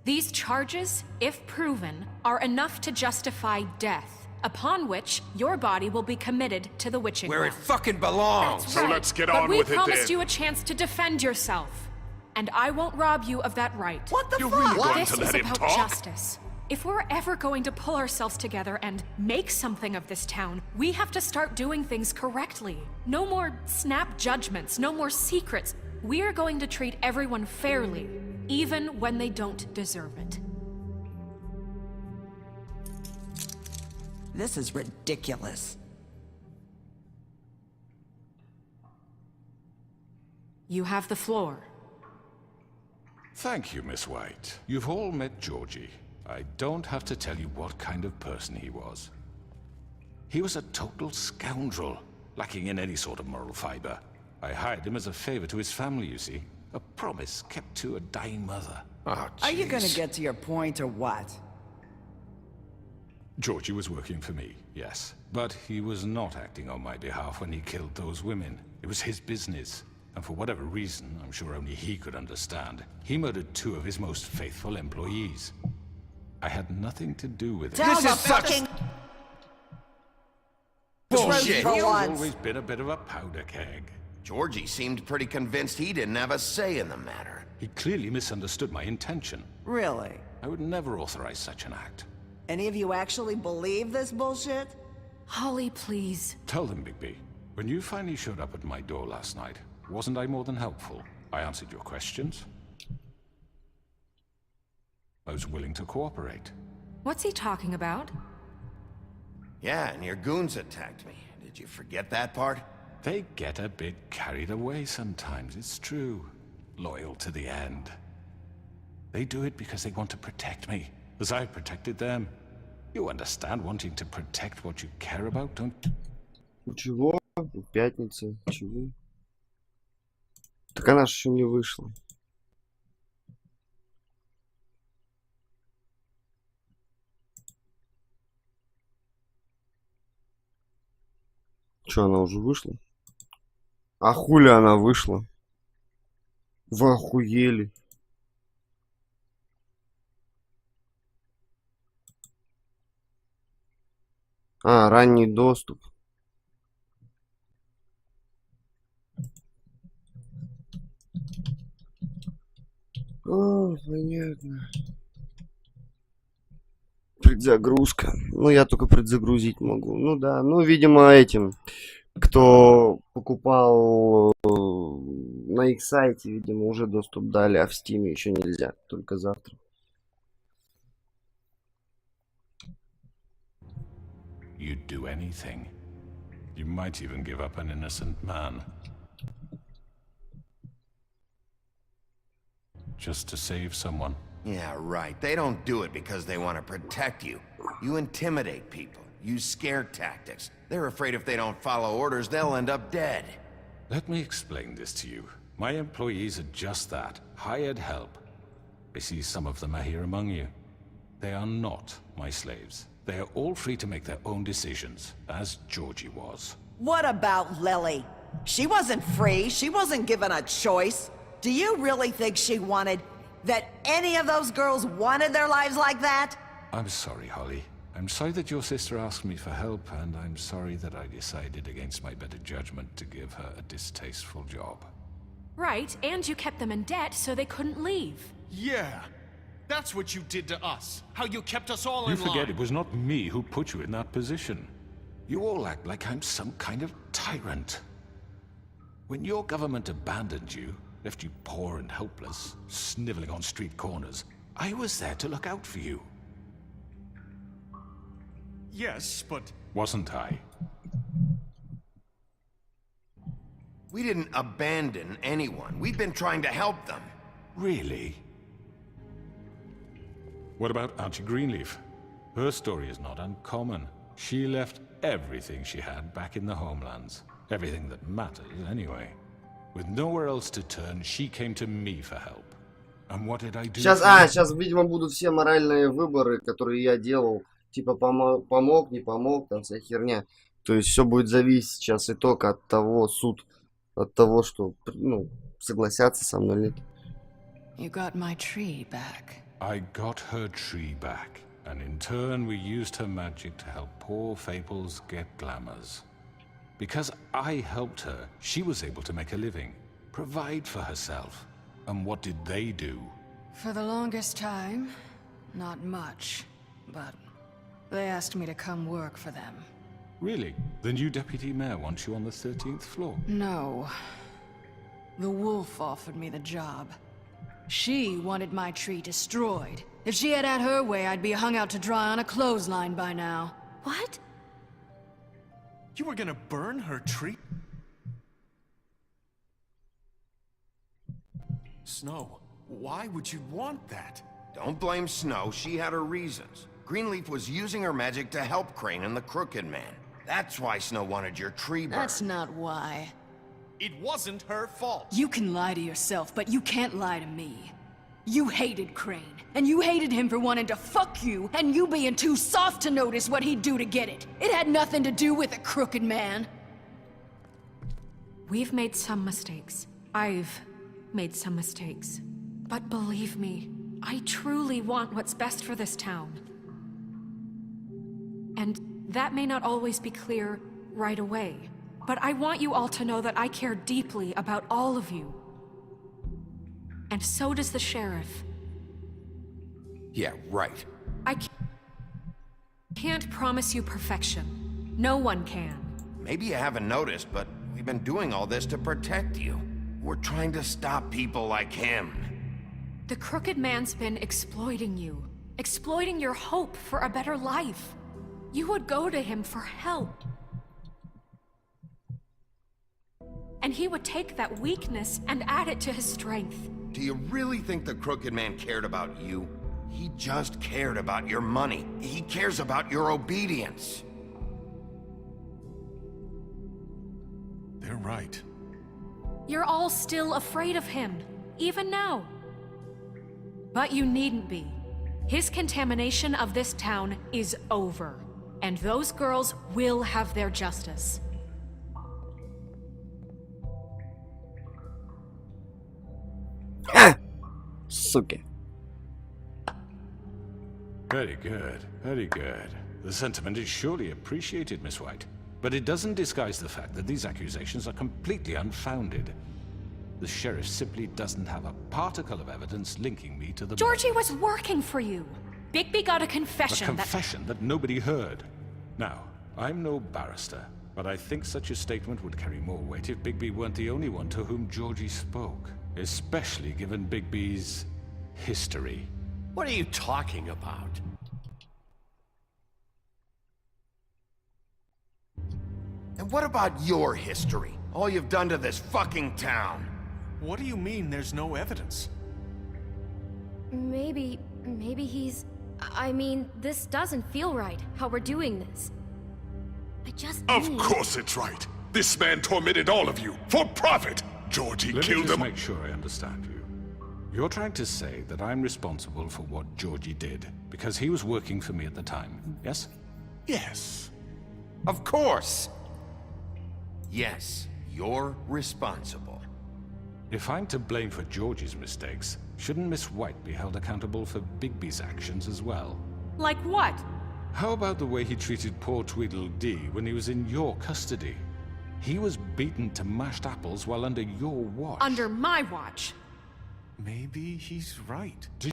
These charges, if proven, are enough to justify death, upon which your body will be committed to the witching Where it well. fucking belongs. That's So right. let's get But on we with it promised then. you a chance to defend yourself. And I won't rob you of that right. What the You're fuck? really going This to is let him about talk? justice. If we're ever going to pull ourselves together and make something of this town, we have to start doing things correctly. No more snap judgments, no more secrets. We are going to treat everyone fairly, even when they don't deserve it. This is ridiculous. You have the floor. Thank you, Miss White. You've all met Georgie. I don't have to tell you what kind of person he was. He was a total scoundrel, lacking in any sort of moral fiber. I hired him as a favor to his family, you see. A promise kept to a dying mother. Oh, Are you gonna jeez. get to your point or what? Georgie was working for me, yes. But he was not acting on my behalf when he killed those women. It was his business. And for whatever reason, I'm sure only he could understand, he murdered 2 of his most faithful employees. I had nothing to do with it. This is fucking bullshit. for He's once. always been a bit of a powder keg. Georgie seemed pretty convinced he didn't have a say in the matter. He clearly misunderstood my intention. Really? I would never authorize such an act. Any of you actually believe this bullshit? Holly, please. Tell them, Bigby. When you finally showed up at my door last night, wasn't I more than helpful? I answered your questions. I was willing to cooperate. What's he talking about? Yeah, and your goons attacked me. Did you forget that part? They get a bit carried away sometimes, it's true. Loyal to the end. They do it because they want to protect me, as I protected them. You understand wanting to protect what you care about, don't you? Чего? Пятница. Чего? Так она же еще не вышла. Че, она уже вышла? А хули она вышла? Вы охуели. А, ранний доступ. О, понятно. Предзагрузка. Ну, я только предзагрузить могу. Ну да, ну, видимо, этим, кто покупал на их сайте, видимо, уже доступ дали, а в Стиме еще нельзя, только завтра. You'd do anything. You might even give up an innocent man. Just to save someone. Yeah, right. They don't do it because they want to protect you. You intimidate people. Use scare tactics. They're afraid if they don't follow orders, they'll end up dead. Let me explain this to you. My employees are just that. Hired help. I see some of them are here among you. They are not my slaves. They are all free to make their own decisions, as Georgie was. What about Lily? She wasn't free. She wasn't given a choice. Do you really think she wanted... that any of those girls wanted their lives like that? I'm sorry, Holly. I'm sorry that your sister asked me for help, and I'm sorry that I decided against my better judgment to give her a distasteful job. Right, and you kept them in debt so they couldn't leave. Yeah. That's what you did to us. How you kept us all You in line. forget it was not me who put you in that position. You all act like I'm some kind of tyrant. When your government abandoned you, left you poor and helpless, sniveling on street corners, I was there to look out for you. Yes, but... Wasn't I? We didn't abandon anyone. We've been trying to help them. Really? What about Auntie Greenleaf? Her story is not uncommon. She left everything she had back in the homelands. Everything that matters, anyway. With nowhere else to turn, she came to me for help. And what did I do? Сейчас, видимо, будут все моральные выборы, которые я делал. Типа помог, не помог, там вся херня. То есть все будет зависеть сейчас итог от того, суд, от того, что, ну, согласятся со мной или нет. You got my tree back. I got her tree back, and in turn we used her magic to help poor Fables get glamours. Because I helped her, she was able to make a living, provide for herself. And what did they do? For the longest time, not much, but they asked me to come work for them. Really? The new deputy mayor wants you on the 13th floor? No. The wolf offered me the job. She wanted my tree destroyed. If she had her way, I'd be hung out to dry on a clothesline by now. What? You were gonna burn her tree? Snow, why would you want that? Don't blame Snow. She had her reasons. Greenleaf was using her magic to help Crane and the Crooked Man. That's why Snow wanted your tree burned. That's not why. It wasn't her fault. You can lie to yourself, but you can't lie to me. You hated Crane, and you hated him for wanting to fuck you, and you being too soft to notice what he'd do to get it. It had nothing to do with a crooked man. We've made some mistakes. I've made some mistakes. But believe me, I truly want what's best for this town. And that may not always be clear right away. But I want you all to know that I care deeply about all of you. And so does the sheriff. Yeah, right. I can't promise you perfection. No one can. Maybe you haven't noticed, but we've been doing all this to protect you. We're trying to stop people like him. The crooked man's been exploiting you. Exploiting your hope for a better life. You would go to him for help. And he would take that weakness and add it to his strength. Do you really think the crooked man cared about you? He just cared about your money. He cares about your obedience. They're right. You're all still afraid of him, even now. But you needn't be. His contamination of this town is over. And those girls will have their justice. Суки. Very good, very good. The sentiment is surely appreciated, Miss White. But it doesn't disguise the fact that these accusations are completely unfounded. The sheriff simply doesn't have a particle of evidence linking me to the... Georgie was working for you. Bigby got a confession. A confession that nobody heard. Now, I'm no barrister, but I think such a statement would carry more weight if Bigby weren't the only one to whom Georgie spoke. Especially given Bigby's history. What are you talking about? And what about your history? All you've done to this fucking town? What do you mean there's no evidence? Maybe he's... I mean, this doesn't feel right, how we're doing this. I just Of course it's right. This man tormented all of you, for profit! Georgie Let killed me just him. make sure I understand you. You're trying to say that I'm responsible for what Georgie did, because he was working for me at the time, yes? Yes. Of course! Yes, you're responsible. If I'm to blame for Georgie's mistakes, shouldn't Miss White be held accountable for Bigby's actions as well? Like what? How about the way he treated poor Tweedledee when he was in your custody? He was beaten to mashed apples while under your watch. Under my watch. Maybe he's right. Did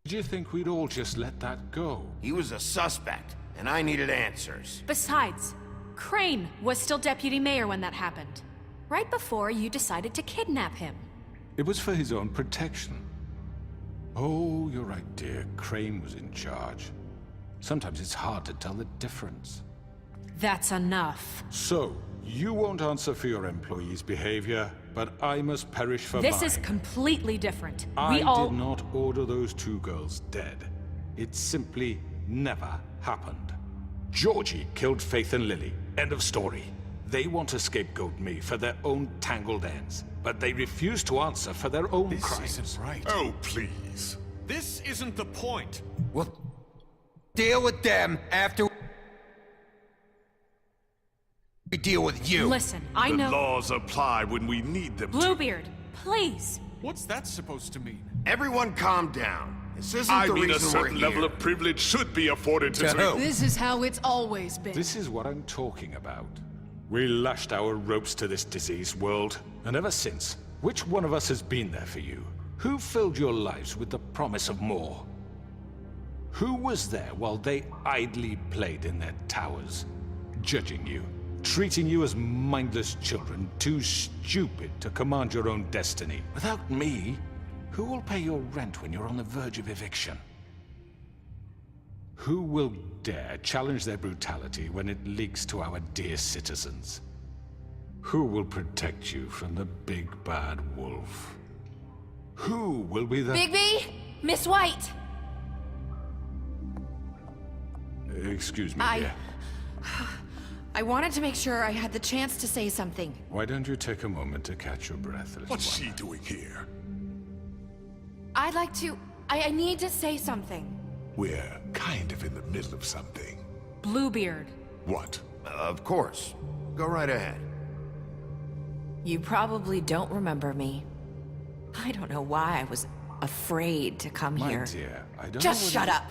you think we'd all just let that go? He was a suspect, and I needed answers. Besides, Crane was still deputy mayor when that happened. Right before you decided to kidnap him. It was for his own protection. Oh, you're right, dear. Crane was in charge. Sometimes it's hard to tell the difference. That's enough. So, you won't answer for your employees' behavior, but I must perish for mine. This is completely different. I We all... did not order those two girls dead. It simply never happened. Georgie killed Faith and Lily. End of story. They want to scapegoat me for their own tangled ends, but they refuse to answer for their own crimes. This isn't right. Oh, please. This isn't the point. We'll deal with them after we deal with you. Listen, I know... The laws apply when we need them to. Bluebeard, please. What's that supposed to mean? Everyone calm down. This isn't I the mean, a reason we're certain here. level of privilege should be afforded to... This is how it's always been. This is what I'm talking about. We lashed our ropes to this diseased world, and ever since, which one of us has been there for you? Who filled your lives with the promise of more? Who was there while they idly played in their towers, judging you, treating you as mindless children, too stupid to command your own destiny? Without me, who will pay your rent when you're on the verge of eviction? Who will dare challenge their brutality when it leaks to our dear citizens? Who will protect you from the big bad wolf? Who will be the... Bigby! Miss White! Excuse me, dear. I wanted to make sure I had the chance to say something. Why don't you take a moment to catch your breath, little What's one? she doing here? I'd like to... I need to say something. We're kind of in the middle of something. Bluebeard. What? Of course. Go right ahead. You probably don't remember me. I don't know why I was afraid to come My here. dear, I don't Just know shut what up!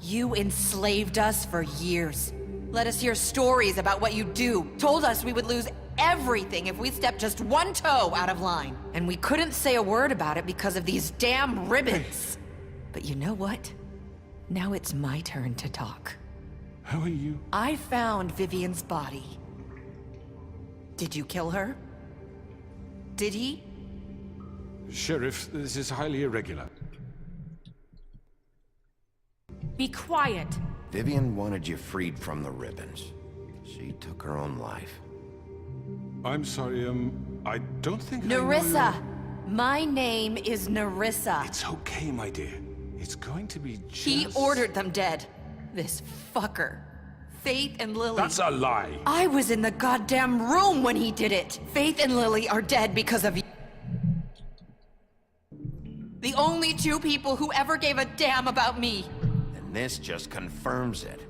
You enslaved us for years. Let us hear stories about what you do. Told us we would lose everything if we stepped just one toe out of line. And we couldn't say a word about it because of these damn ribbons. But you know what? Now it's my turn to talk. How are you? I found Vivian's body. Did you kill her? Did he? Sheriff, this is highly irregular. Be quiet. Vivian wanted you freed from the ribbons. She took her own life. I'm sorry, I don't think Nerissa! My name is Nerissa. It's okay, my dear. It's going to be just... He ordered them dead. This fucker. Faith and Lily. That's a lie. I was in the goddamn room when he did it. Faith and Lily are dead because of you. The only two people who ever gave a damn about me. And this just confirms it.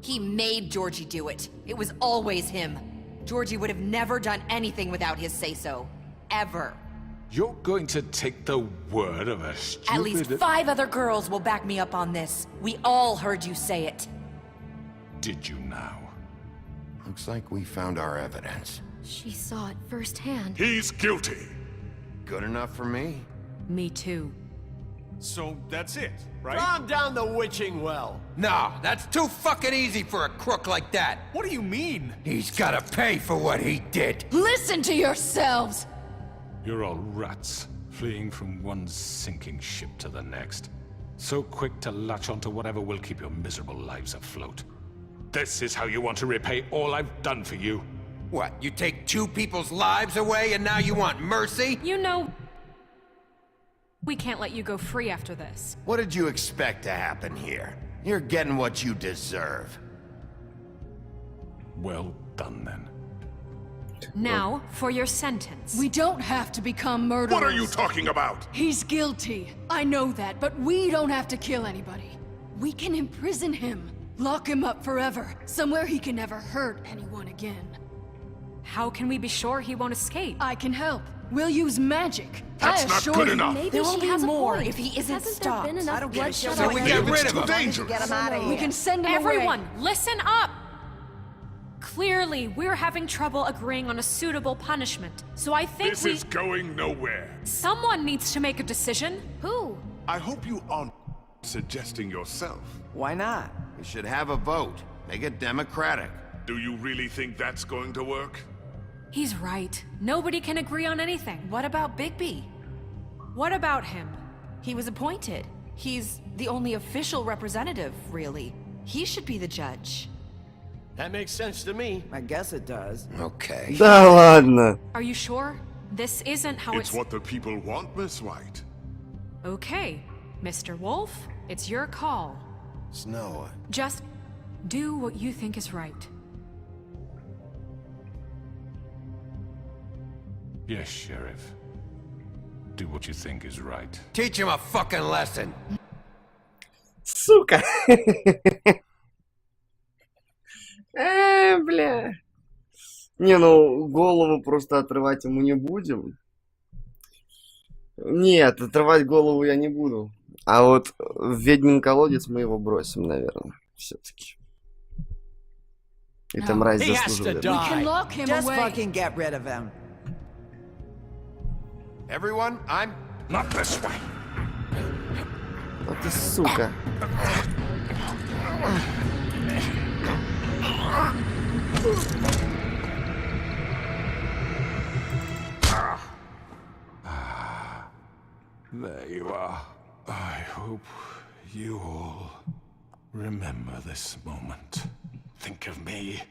He made Georgie do it. It was always him. Georgie would have never done anything without his say-so. Ever. You're going to take the word of a stupid... At least 5 other girls will back me up on this. We all heard you say it. Did you now? Looks like we found our evidence. She saw it firsthand. He's guilty. Good enough for me? Me too. So that's it, right? Calm down the witching well. No, that's too fucking easy for a crook like that. What do you mean? He's gotta pay for what he did. Listen to yourselves! You're all rats, fleeing from one sinking ship to the next. So quick to latch onto whatever will keep your miserable lives afloat. This is how you want to repay all I've done for you? What, you take 2 people's lives away and now you want mercy? You know... we can't let you go free after this. What did you expect to happen here? You're getting what you deserve. Well done, then. Now, for your sentence. We don't have to become murderers. What are you talking about? He's guilty. I know that, but we don't have to kill anybody. We can imprison him. Lock him up forever. Somewhere he can never hurt anyone again. How can we be sure he won't escape? I can help. We'll use magic. That's I not assure good you. enough. Maybe There she won't be has a more point. if he isn't Hasn't stopped. there been enough I don't give a bloodshed shit. So we already? get rid of him. Dangerous. Get him out of here. We can send him Everyone, away. listen up! Clearly, we're having trouble agreeing on a suitable punishment, so I think This is going nowhere. someone needs to make a decision. Who? I hope you aren't suggesting yourself. Why not? We should have a vote. Make it democratic. Do you really think that's going to work? He's right. Nobody can agree on anything. What about Bigby? What about him? He was appointed. He's the only official representative, really. He should be the judge. That makes sense to me. I guess it does. Okay. Да ладно. Are you sure? This isn't how It's what the people want, Miss White. Okay, Mr. Wolf, it's your call. Snow. Just do what you think is right. Yes, Sheriff. Do what you think is right. Teach him a fucking lesson. Сука. Бля. Не, ну, голову просто отрывать ему не будем. Нет, отрывать голову я не буду. А вот в ведьмин колодец мы его бросим, наверное, все-таки. Эта мразь We заслуживает. can lock him Just away. fucking get rid of him. Everyone, I'm... Not this way. Вот ты сука. There you are. I hope you all remember this moment. Think of me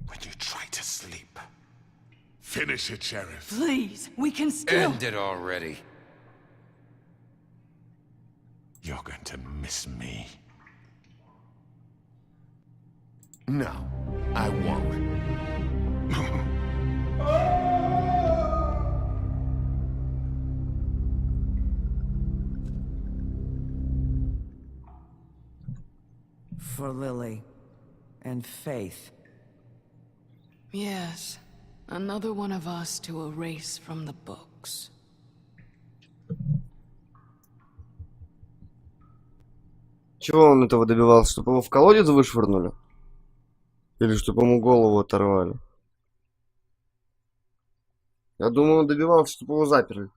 when you try to sleep. Finish it, Sheriff. Please, we can still... End it already. You're going to miss me. No, I won't. For Lily and Faith. Yes, another one of us to erase from the books. Чего он этого добивался? Чтобы его в колодец вышвырнули? Или чтобы ему голову оторвали? Я думаю, он добивался, чтобы его заперли.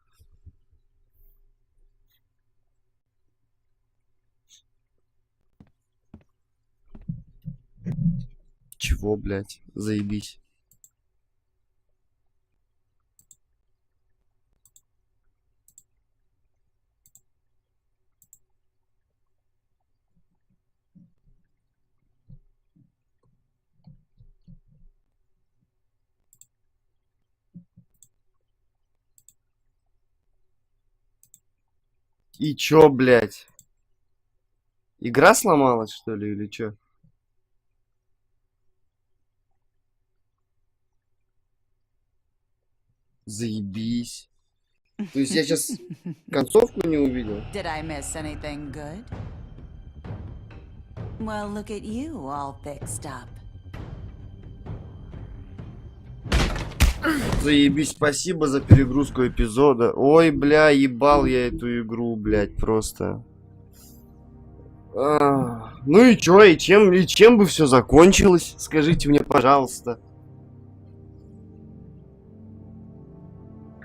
Чего, блядь? Заебись. И чё, блядь? Игра сломалась, что ли, или чё? Заебись. То есть я сейчас концовку не увидел? Did I miss anything good? Well, look at you, all fixed up. Заебись, спасибо за перегрузку эпизода. Ой, бля, ебал я эту игру, блядь, просто. Ну и чё, и чем бы все закончилось? Скажите мне, пожалуйста.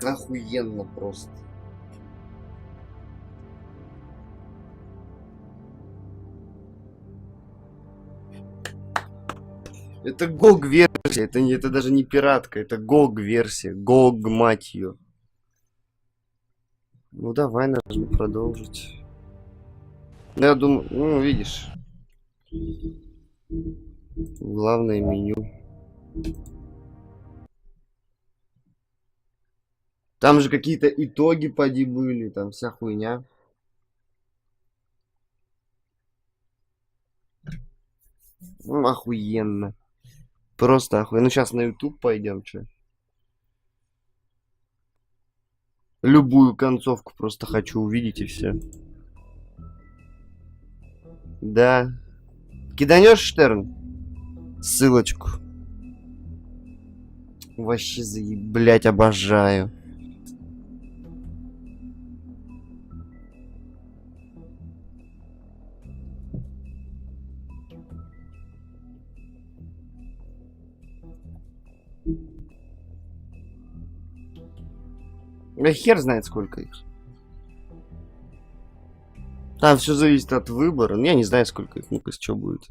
Охуенно просто. Это GOG-версия, это даже не пиратка, это GOG-версия. GOG, мать ее. Ну давай, нажми продолжить. Я думаю, ну видишь. Главное меню. Там же какие-то итоги поди были, там вся хуйня. Ну, охуенно. Просто охуенно. Ну, сейчас на YouTube пойдем, что? Любую концовку просто хочу увидеть и все. Да. Киданешь, Штерн? Ссылочку. Вообще блять, обожаю. Да хер знает, сколько их. Там все зависит от выбора. Ну, я не знаю, сколько их. Ну-ка, что будет.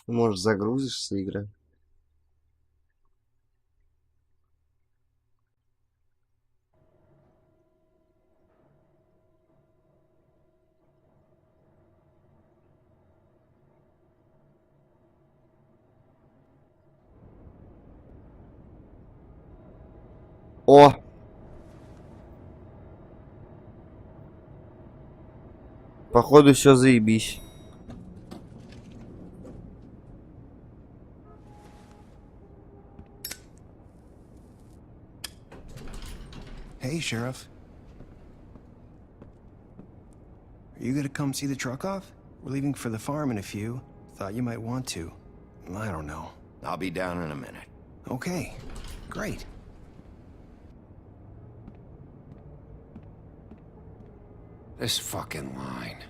Может, загрузишься, игра? О! Походу, все заебись. Hey, Sheriff. Are you gonna come see the truck off? We're leaving for the farm in a few. Thought you might want to. I don't know. I'll be down in a minute. Okay, great. This fucking line.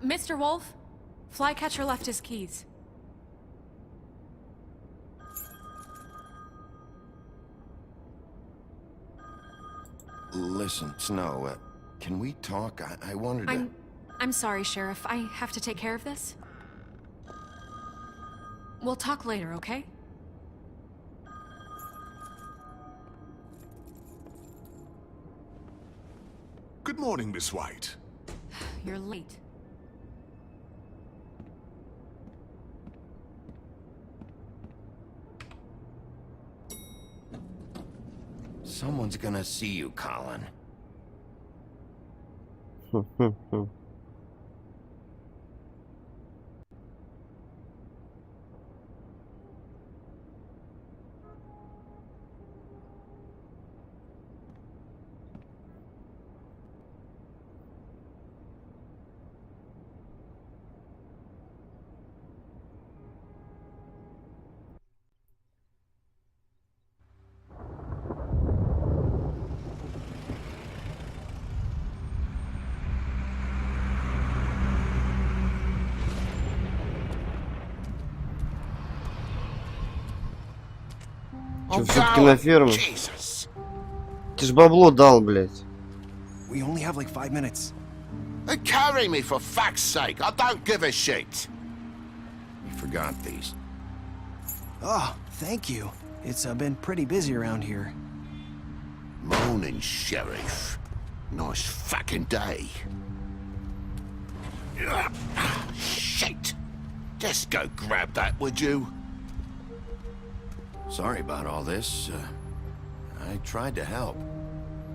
Mr. Wolf, Flycatcher left his keys. Listen, Snow, can we talk? I wanted to... I'm sorry, Sheriff. I have to take care of this. We'll talk later, okay? Good morning, Miss White. You're late. Someone's gonna see you, Colin. Че, все-таки на ферму? Ты ж бабло дал, блядь. We only have like 5 minutes. Carry me, for fuck's sake. I don't give a shit. You forgot these. Oh, thank you. It's been pretty busy around here. Morning, Sheriff. Nice fucking day. Shit. Just go grab that, would you? Sorry about all this. I tried to help.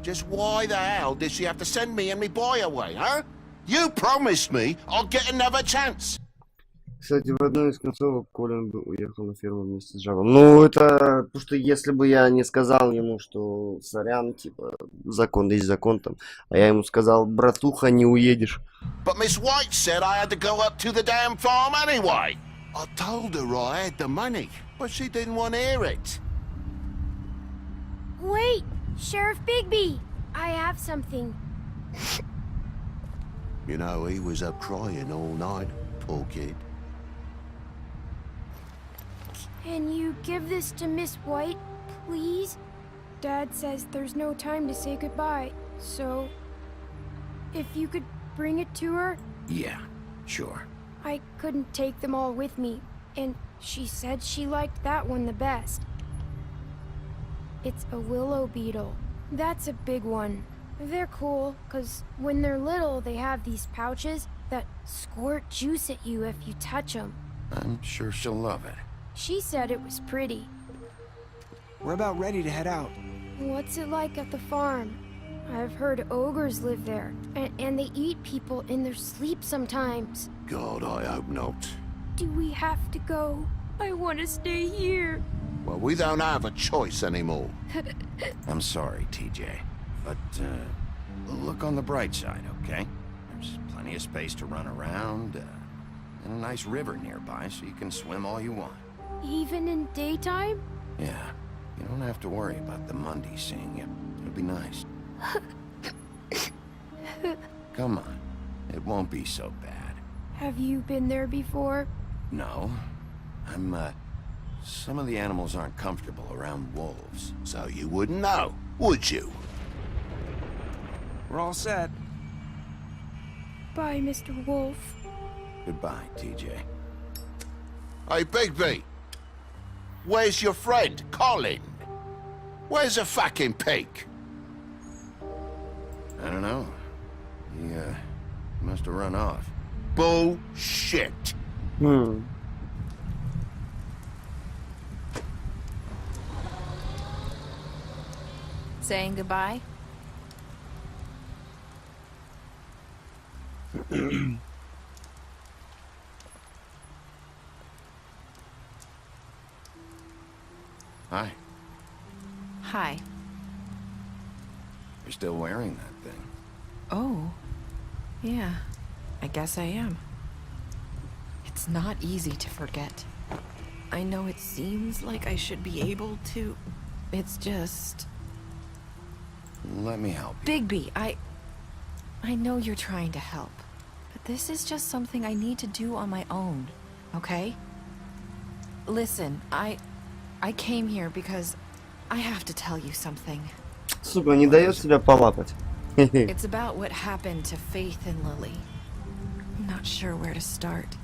Just why the hell did she have to send me and me boy away, huh? You promised me I'll get another chance. Кстати, в одной из концовок Колин бы уехал на ферму вместе с Джавом. Ну, это потому что если бы я не сказал ему, что сорян, типа, закон есть закон там, а я ему сказал, братуха, не уедешь. But Miss White said I had to go up to the damn farm anyway. I told her I had the money, but she didn't want to hear it. Wait, Sheriff Bigby, I have something. You know, he was up crying all night, poor kid. Can you give this to Miss White, please? Dad says there's no time to say goodbye, so if you could bring it to her? Yeah, sure. I couldn't take them all with me, and she said she liked that one the best. It's a willow beetle. That's a big one. They're cool, because when they're little, they have these pouches that squirt juice at you if you touch them. I'm sure she'll love it. She said it was pretty. We're about ready to head out. What's it like at the farm? I've heard ogres live there, and they eat people in their sleep sometimes. God, I hope not. Do we have to go? I want to stay here. Well, we don't have a choice anymore. I'm sorry, TJ, but look on the bright side, okay? There's plenty of space to run around, and a nice river nearby, so you can swim all you want. Even in daytime? Yeah, you don't have to worry about the Monday seeing you. It'll be nice. Come on, it won't be so bad. Have you been there before? No, some of the animals aren't comfortable around wolves, so you wouldn't know, would you? We're all set. Bye, Mr. Wolf. Goodbye, TJ. Hey, Bigby! Where's your friend, Colin? Where's the fucking pig? I don't know. He, must have run off. Bullshit! Saying goodbye? Hi. Hi. You're still wearing that thing. Oh. Yeah. I guess I am. It's not easy to forget. I know it seems like I should be able to. It's just... Let me help you. Bigby, I know you're trying to help. But this is just something I need to do on my own, okay? Listen, I came here because I have to tell you something. Сука, не дает себя полапать. It's about what happened to Faith and Lily. I'm not sure where to start.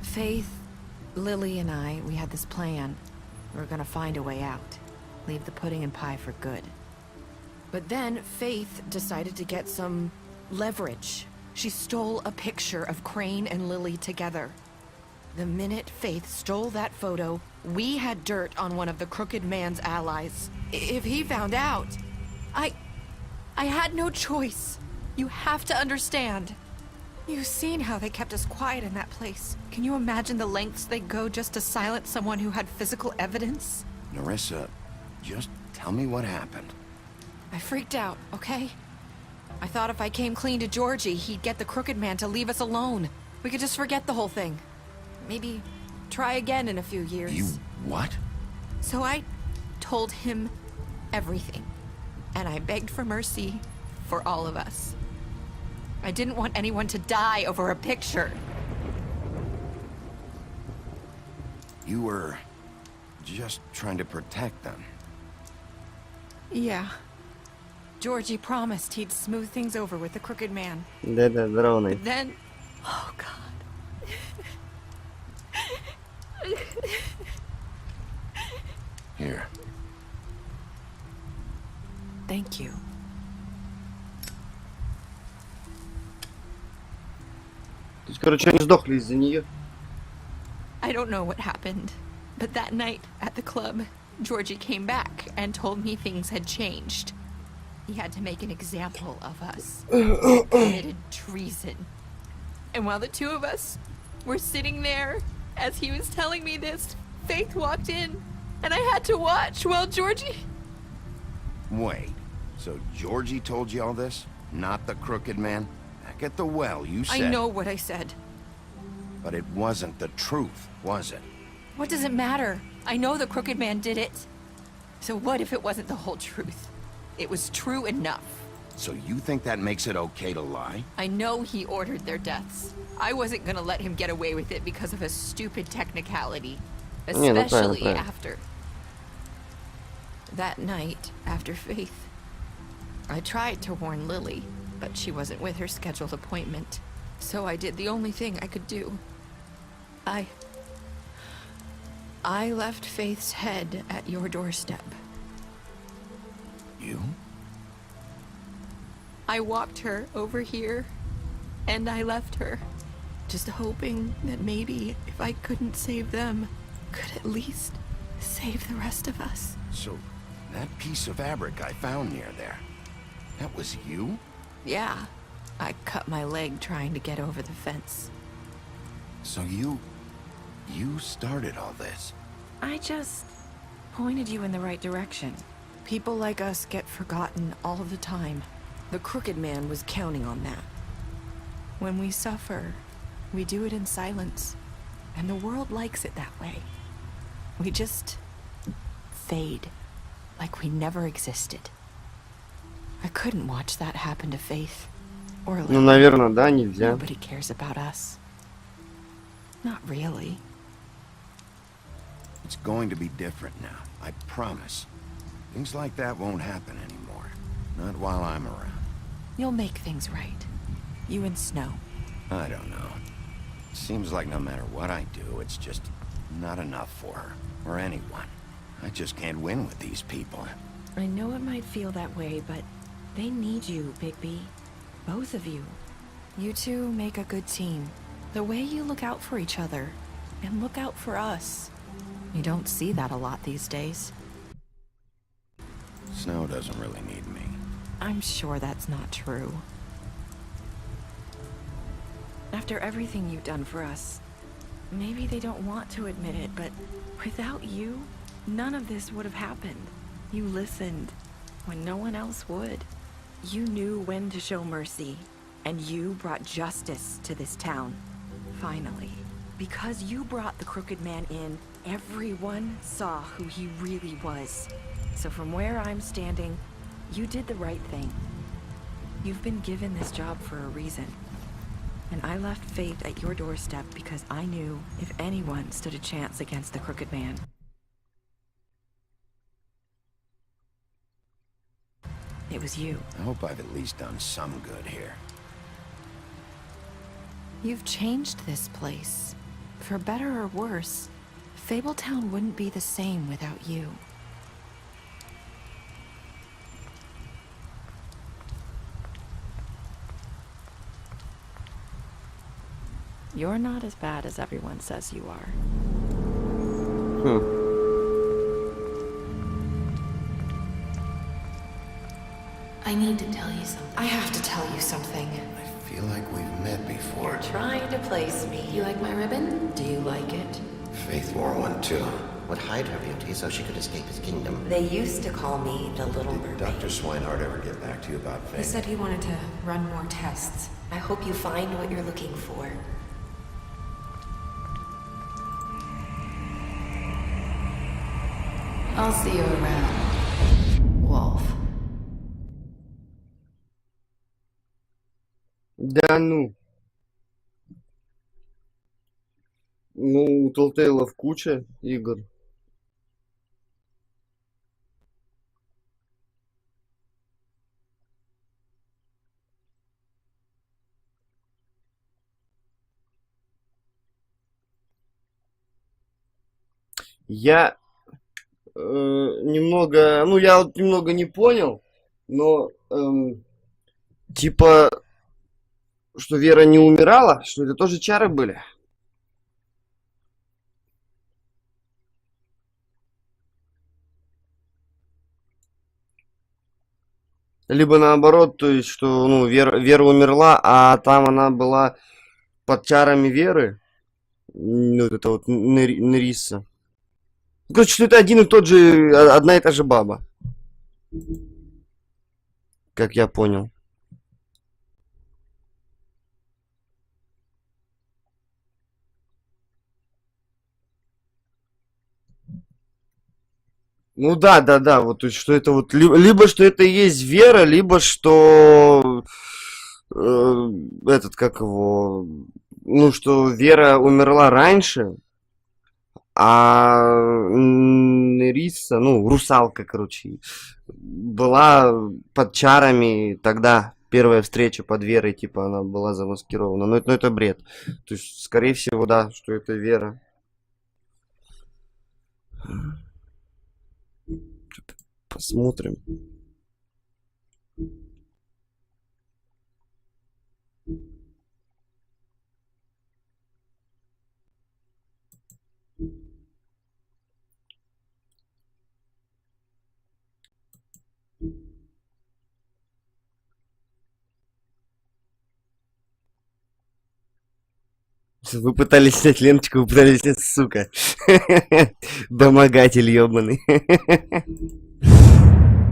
Faith, Lily, and I, we had this plan. We were gonna find a way out. Leave the pudding and pie for good. But then Faith decided to get some leverage. She stole a picture of Crane and Lily together. The minute Faith stole that photo, we had dirt on one of the Crooked Man's allies. If he found out, I had no choice. You have to understand. You've seen how they kept us quiet in that place. Can you imagine the lengths they go just to silence someone who had physical evidence? Nerissa, just tell me what happened. I freaked out, okay? I thought if I came clean to Georgie, he'd get the Crooked Man to leave us alone. We could just forget the whole thing. Maybe try again in a few years. You what? So I told him everything. And I begged for mercy for all of us. I didn't want anyone to die over a picture. You were just trying to protect them. Yeah. Georgie promised he'd smooth things over with the Crooked Man. Да-да, дроны. But then... Oh, God. Here. Thank you. То есть, короче, они сдохли из-за нее. I don't know what happened, but that night at the club, Georgie came back and told me things had changed. He had to make an example of us. We committed treason. And while the two of us were sitting there, as he was telling me this, Faith walked in, and I had to watch while Georgie... Wait, so Georgie told you all this? Not the Crooked Man? Back at the well, you said... I know what I said. But it wasn't the truth, was it? What does it matter? I know the Crooked Man did it. So what if it wasn't the whole truth? It was true enough. So you think that makes it okay to lie? I know he ordered their deaths. I wasn't gonna let him get away with it because of a stupid technicality. Especially after... That night, after Faith, I tried to warn Lily, but she wasn't with her scheduled appointment. So I did the only thing I could do. I left Faith's head at your doorstep. You? I walked her over here, and I left her, just hoping that maybe if I couldn't save them, could at least save the rest of us. So, that piece of fabric I found near there, that was you? Yeah, I cut my leg trying to get over the fence. So you started all this? I just pointed you in the right direction. People like us get forgotten all the time. The Crooked Man was counting on that. When we suffer, we do it in silence, and the world likes it that way. We just fade, like we never existed. I couldn't watch that happen to Faith. Or Ну, наверное, да, нельзя. Nobody cares about us. Not really. It's going to be different now, I promise. Things like that won't happen anymore. Not while I'm around. You'll make things right. You and Snow. I don't know. Seems like no matter what I do, it's just not enough for her, or anyone. I just can't win with these people. I know it might feel that way, but they need you, Bigby. Both of you. You two make a good team. The way you look out for each other, and look out for us. You don't see that a lot these days. Snow doesn't really need me. I'm sure that's not true. After everything you've done for us, maybe they don't want to admit it, but without you, none of this would have happened. You listened when no one else would. You knew when to show mercy, and you brought justice to this town. Finally. Because you brought the Crooked Man in, everyone saw who he really was. So from where I'm standing, you did the right thing. You've been given this job for a reason. And I left Faith at your doorstep because I knew if anyone stood a chance against the Crooked Man, it was you. I hope I've at least done some good here. You've changed this place. For better or worse, Fabletown wouldn't be the same without you. You're not as bad as everyone says you are. I need to tell you something. I have to tell you something. I feel like we've met before. You're trying to place me. You like my ribbon? Do you like it? Faith wore one too. Would hide her beauty so she could escape his kingdom. They used to call me the Little Mermaid. Dr. Swinehart ever get back to you about Faith? He said he wanted to run more tests. I hope you find what you're looking for. I'll see you around, Wolf. Да ну. Ну, у Telltale'ов куча игр. Я немного, ну я вот немного не понял, но типа, что Вера не умирала, что это тоже чары были. Либо наоборот, то есть, что ну, Вера умерла, а там она была под чарами Веры. Ну, это вот Нериса. Короче, что это один и тот же, одна и та же баба. Как я понял. Ну да, вот, то есть, что это вот, либо что это и есть Вера, либо что, этот, как его, ну, что Вера умерла раньше, а Нериса, ну, русалка, короче, была под чарами тогда, первая встреча под Верой, типа, она была замаскирована, но это бред, то есть, скорее всего, да, что это Вера. Посмотрим. Вы пытались снять ленточку, вы пытались снять, сука. Домогатель ёбаный.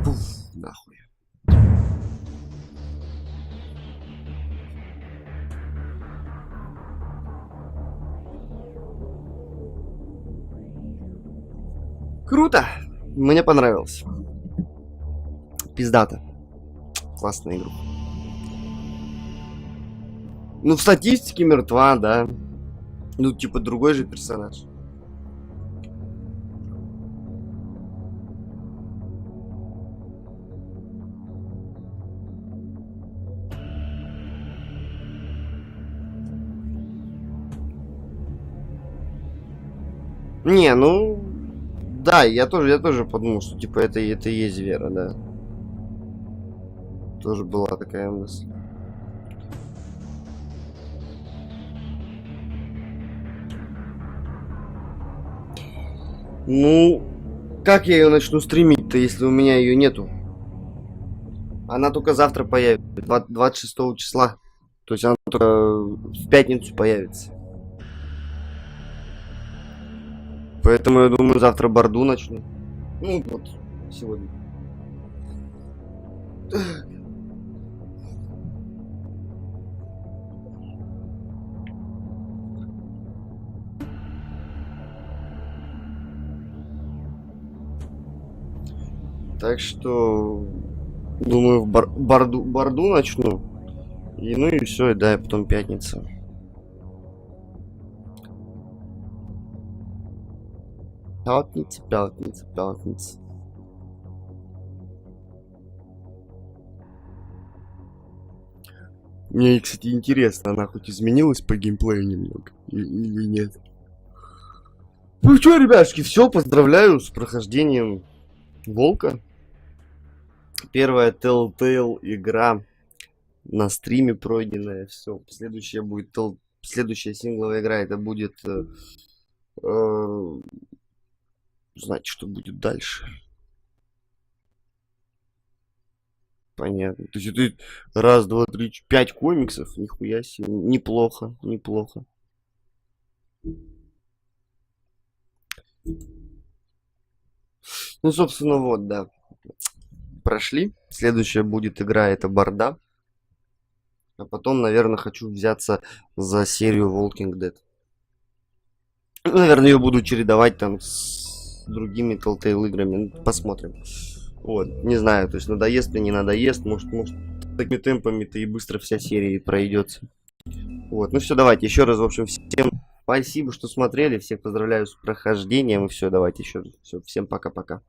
Пуф, нахуй. Круто! Мне понравилось. Пиздато. Классная игра. Ну, в статистике мертва, да. Ну, типа, другой же персонаж. Не, ну... Да, я тоже подумал, что, типа, это и есть Вера, да. Тоже была такая мысль. Ну, как я ее начну стримить-то, если у меня ее нету? Она только завтра появится, 26 числа. То есть она только в пятницу появится. Поэтому я думаю, завтра борду начну. Ну, вот, сегодня. Так что Думаю, в борду начну. И ну и все, и да, и потом пятница. Пятница. Мне, кстати, интересно, она хоть изменилась по геймплею немного или нет. Ну что, ребятушки, все, поздравляю с прохождением Волка. Первая Telltale игра на стриме пройденная. Все, следующая будет следующая сингловая игра. Это будет знать, что будет дальше. Понятно. То есть это раз, два, три, 5 комиксов. Нихуя себе. Неплохо, неплохо. Ну, собственно, вот, да. Прошли. Следующая будет игра, это Борда. А потом, наверное, хочу взяться за серию Walking Dead. Наверное, ее буду чередовать там с другими Telltale играми. Посмотрим. Вот, не знаю, то есть надоест или не надоест. Может такими темпами-то и быстро вся серия пройдется. Вот, ну все, давайте еще раз, в общем, всем спасибо, что смотрели. Всех поздравляю с прохождением. И все, давайте еще раз. Все, всем пока-пока.